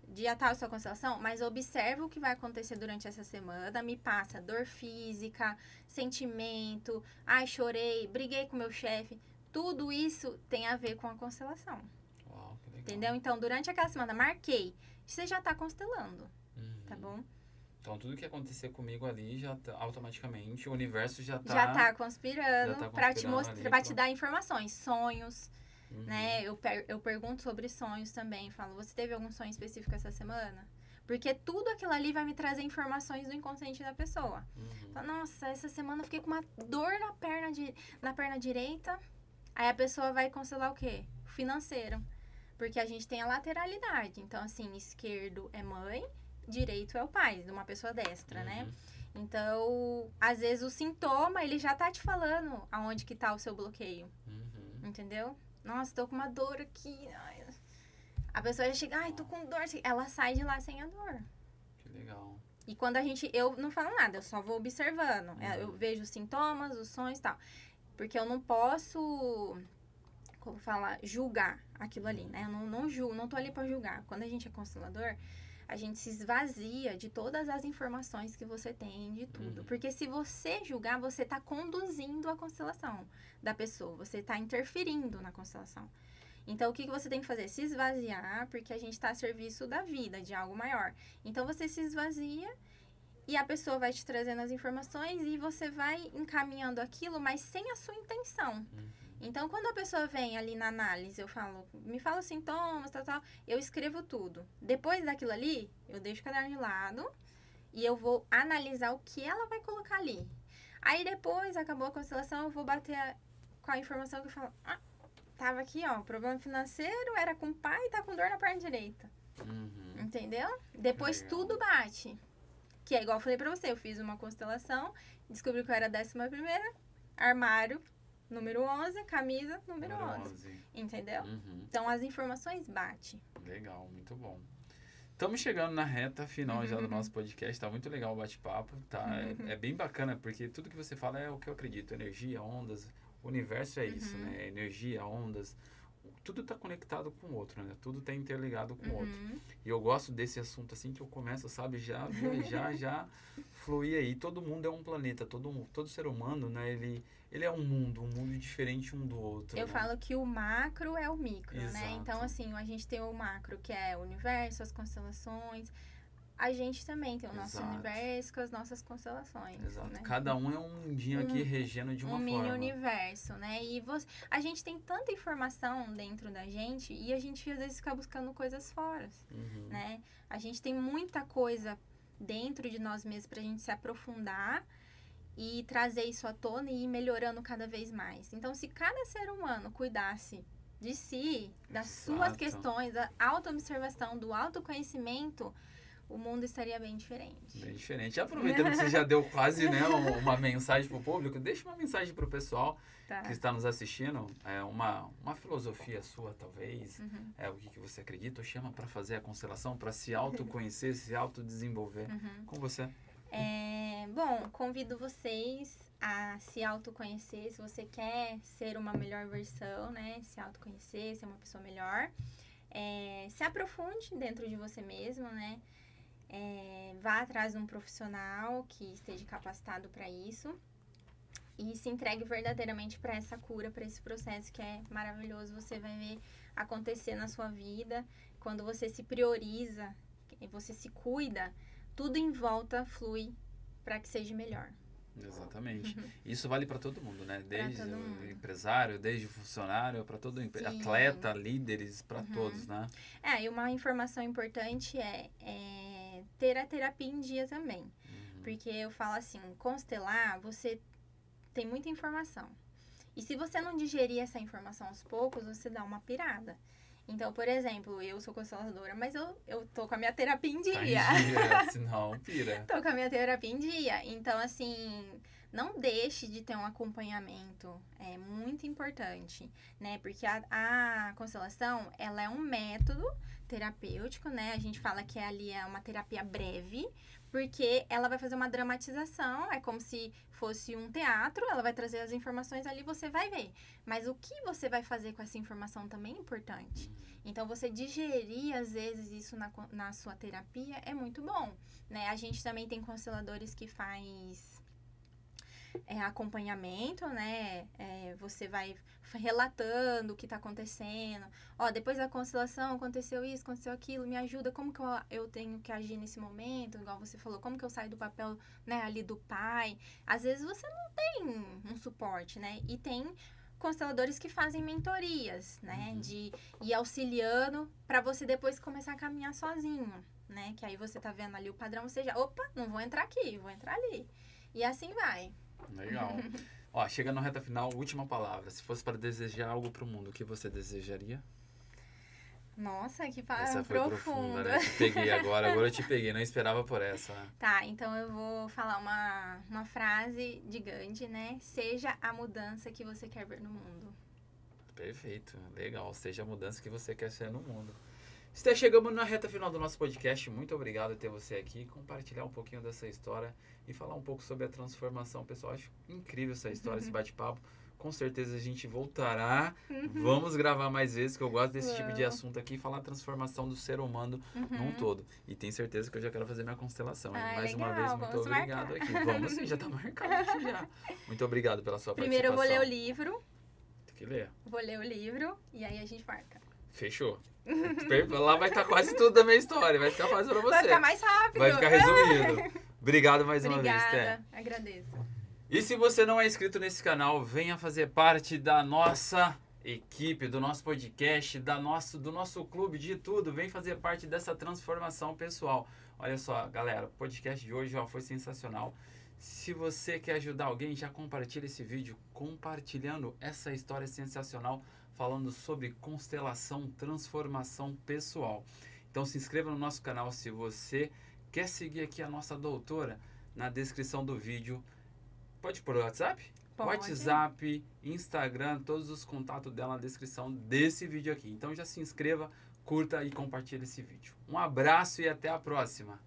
[SPEAKER 3] dia tal sua constelação, mas observa o que vai acontecer durante essa semana. Me passa dor física, sentimento. Chorei, briguei com meu chefe. Tudo isso tem a ver com a constelação.
[SPEAKER 2] Uau, que legal.
[SPEAKER 3] Entendeu? Então, durante aquela semana, marquei. Você já tá constelando, tá bom?
[SPEAKER 2] Então, tudo que acontecer comigo ali, já tá, automaticamente, o universo já tá...
[SPEAKER 3] Já tá conspirando pra te mostrar,
[SPEAKER 2] ali,
[SPEAKER 3] pra te dar informações, sonhos, né? Eu pergunto sobre sonhos também, falo, você teve algum sonho específico essa semana? Porque tudo aquilo ali vai me trazer informações do inconsciente da pessoa. Falo, nossa, essa semana eu fiquei com uma dor na perna direita, aí a pessoa vai constelar o quê? Financeiro. Porque a gente tem a lateralidade, então assim, esquerdo é mãe, direito é o pai, de uma pessoa destra, né? Então, às vezes o sintoma, ele já tá te falando aonde que tá o seu bloqueio. Entendeu? Nossa, tô com uma dor aqui. A pessoa já chega, tô com dor. Ela sai de lá sem a dor.
[SPEAKER 2] Que legal.
[SPEAKER 3] E quando eu não falo nada, eu só vou observando. Eu vejo os sintomas, os sonhos e tal. Porque eu não posso como falar, julgar aquilo ali, né? Eu não julgo, não tô ali pra julgar. Quando a gente é constelador, a gente se esvazia de todas as informações que você tem, de tudo. Porque se você julgar, você tá conduzindo a constelação da pessoa. Você tá interferindo na constelação. Então, o que você tem que fazer? Se esvaziar, porque a gente está a serviço da vida, de algo maior. Então, você se esvazia e a pessoa vai te trazendo as informações e você vai encaminhando aquilo, mas sem a sua intenção. Então, quando a pessoa vem ali na análise, eu falo, me fala os sintomas, tal, eu escrevo tudo. Depois daquilo ali, eu deixo o caderno de lado e eu vou analisar o que ela vai colocar ali. Aí, depois, acabou a constelação, eu vou bater com a informação que eu falo, tava aqui, ó, problema financeiro, era com o pai e tá com dor na perna direita. Entendeu? Depois
[SPEAKER 2] Legal.
[SPEAKER 3] tudo bate. Que é igual eu falei pra você, eu fiz uma constelação, descobri que eu era a 11ª, armário, número 11, camisa, número 11. Entendeu? Então, as informações batem.
[SPEAKER 2] Legal, muito bom. Estamos chegando na reta final já do nosso podcast, tá muito legal o bate-papo, tá? É bem bacana, porque tudo que você fala é o que eu acredito, energia, ondas, o universo é isso, né? Energia, ondas, tudo tá conectado com o outro, né? Tudo tá interligado com o outro. E eu gosto desse assunto assim que eu começo, sabe, já viajar, fluir aí. Todo mundo é um planeta, todo ser humano, né? Ele é um mundo diferente um do outro.
[SPEAKER 3] Eu
[SPEAKER 2] né?
[SPEAKER 3] falo que o macro é o micro, né?
[SPEAKER 2] Exato.
[SPEAKER 3] Então, assim, a gente tem o macro, que é o universo, as constelações. A gente também tem o nosso
[SPEAKER 2] Exato.
[SPEAKER 3] universo com as nossas constelações.
[SPEAKER 2] Exato.
[SPEAKER 3] Né?
[SPEAKER 2] Cada um é um mundinho aqui regendo de uma
[SPEAKER 3] um
[SPEAKER 2] forma.
[SPEAKER 3] mini universo, né? E a gente tem tanta informação dentro da gente e a gente às vezes fica buscando coisas fora, né? A gente tem muita coisa dentro de nós mesmos pra gente se aprofundar e trazer isso à tona e ir melhorando cada vez mais. Então, se cada ser humano cuidasse de si, das suas
[SPEAKER 2] Exato.
[SPEAKER 3] questões, da autoobservação, do autoconhecimento, o mundo estaria bem diferente.
[SPEAKER 2] Bem diferente. Aproveitando que você já deu quase né, uma mensagem pro público, deixa uma mensagem pro pessoal que está nos assistindo. É uma filosofia sua, talvez. É o que você acredita ou chama para fazer a constelação, para se autoconhecer, se autodesenvolver. Com você.
[SPEAKER 3] Bom, convido vocês a se autoconhecer. Se você quer ser uma melhor versão, né? Se autoconhecer, ser uma pessoa melhor. Se aprofunde dentro de você mesmo, né? Vá atrás de um profissional que esteja capacitado para isso e se entregue verdadeiramente para essa cura, para esse processo que é maravilhoso. Você vai ver acontecer na sua vida quando você se prioriza, você se cuida, tudo em volta flui para que seja melhor.
[SPEAKER 2] Exatamente. Isso vale para todo mundo, né? Desde
[SPEAKER 3] todo
[SPEAKER 2] o
[SPEAKER 3] mundo.
[SPEAKER 2] empresário, desde o funcionário, para todo atleta, líderes, para todos, né?
[SPEAKER 3] E uma informação importante é ter a terapia em dia também. Porque eu falo assim, constelar, você tem muita informação. E se você não digerir essa informação aos poucos, você dá uma pirada. Então, por exemplo, eu sou consteladora, mas eu tô com a minha terapia em dia.
[SPEAKER 2] Tá em dia, senão pira.
[SPEAKER 3] Tô com a minha terapia em dia. Então, assim, não deixe de ter um acompanhamento. É muito importante, né? Porque a constelação, ela é um método terapêutico, né? A gente fala que ali é uma terapia breve, porque ela vai fazer uma dramatização, é como se fosse um teatro, ela vai trazer as informações ali, você vai ver. Mas o que você vai fazer com essa informação também é importante. Então, você digerir, às vezes, isso na sua terapia é muito bom, né? A gente também tem consteladores que faz acompanhamento, né? Você vai relatando o que tá acontecendo. Ó, depois da constelação aconteceu isso, aconteceu aquilo, me ajuda, como que eu tenho que agir nesse momento, igual você falou, como que eu saio do papel, né, ali do pai. Às vezes você não tem um suporte, né? E tem consteladores que fazem mentorias, né? De ir auxiliando para você depois começar a caminhar sozinho, né? Que aí você tá vendo ali o padrão, você já, opa, não vou entrar aqui, vou entrar ali. E assim vai.
[SPEAKER 2] Legal. Ó, chega na reta final, última palavra. Se fosse para desejar algo pro mundo, o que você desejaria?
[SPEAKER 3] Nossa, que
[SPEAKER 2] Essa foi
[SPEAKER 3] profunda.
[SPEAKER 2] né? Te peguei agora eu te peguei, não esperava por essa. Né?
[SPEAKER 3] Tá, então eu vou falar uma frase de Gandhi, né? Seja a mudança que você quer ver no mundo.
[SPEAKER 2] Perfeito, legal. Seja a mudança que você quer ser no mundo. Chegamos na reta final do nosso podcast. Muito obrigado por ter você aqui, compartilhar um pouquinho dessa história e falar um pouco sobre a transformação. Pessoal, acho incrível essa história, esse bate-papo. Com certeza a gente voltará. Vamos gravar mais vezes, que eu gosto desse tipo de assunto aqui, falar a transformação do ser humano num todo. E tenho certeza que eu já quero fazer minha constelação.
[SPEAKER 3] Ai,
[SPEAKER 2] Mais uma
[SPEAKER 3] legal,
[SPEAKER 2] vez, muito
[SPEAKER 3] vamos
[SPEAKER 2] obrigado
[SPEAKER 3] marcar.
[SPEAKER 2] aqui. Vamos sim, já tá marcado aqui já. Muito obrigado pela sua
[SPEAKER 3] Primeiro eu vou ler o
[SPEAKER 2] participação.
[SPEAKER 3] livro.
[SPEAKER 2] Tem que ler.
[SPEAKER 3] Vou ler o livro e aí a gente marca.
[SPEAKER 2] Fechou. Lá vai estar quase tudo da minha história. Vai ficar fácil pra você.
[SPEAKER 3] Vai ficar mais rápido.
[SPEAKER 2] Vai ficar resumido. Obrigado mais uma vez, Té.
[SPEAKER 3] Obrigada, agradeço.
[SPEAKER 2] E se você não é inscrito nesse canal, venha fazer parte da nossa equipe, do nosso podcast, do nosso clube, de tudo. Vem fazer parte dessa transformação pessoal. Olha só, galera, o podcast de hoje foi sensacional. Se você quer ajudar alguém, já compartilha esse vídeo compartilhando essa história sensacional, falando sobre constelação, transformação pessoal. Então se inscreva no nosso canal se você quer seguir aqui a nossa doutora. Na descrição do vídeo, pode pôr o WhatsApp?
[SPEAKER 3] Pode.
[SPEAKER 2] WhatsApp, Instagram, todos os contatos dela na descrição desse vídeo aqui. Então já se inscreva, curta e compartilhe esse vídeo. Um abraço e até a próxima!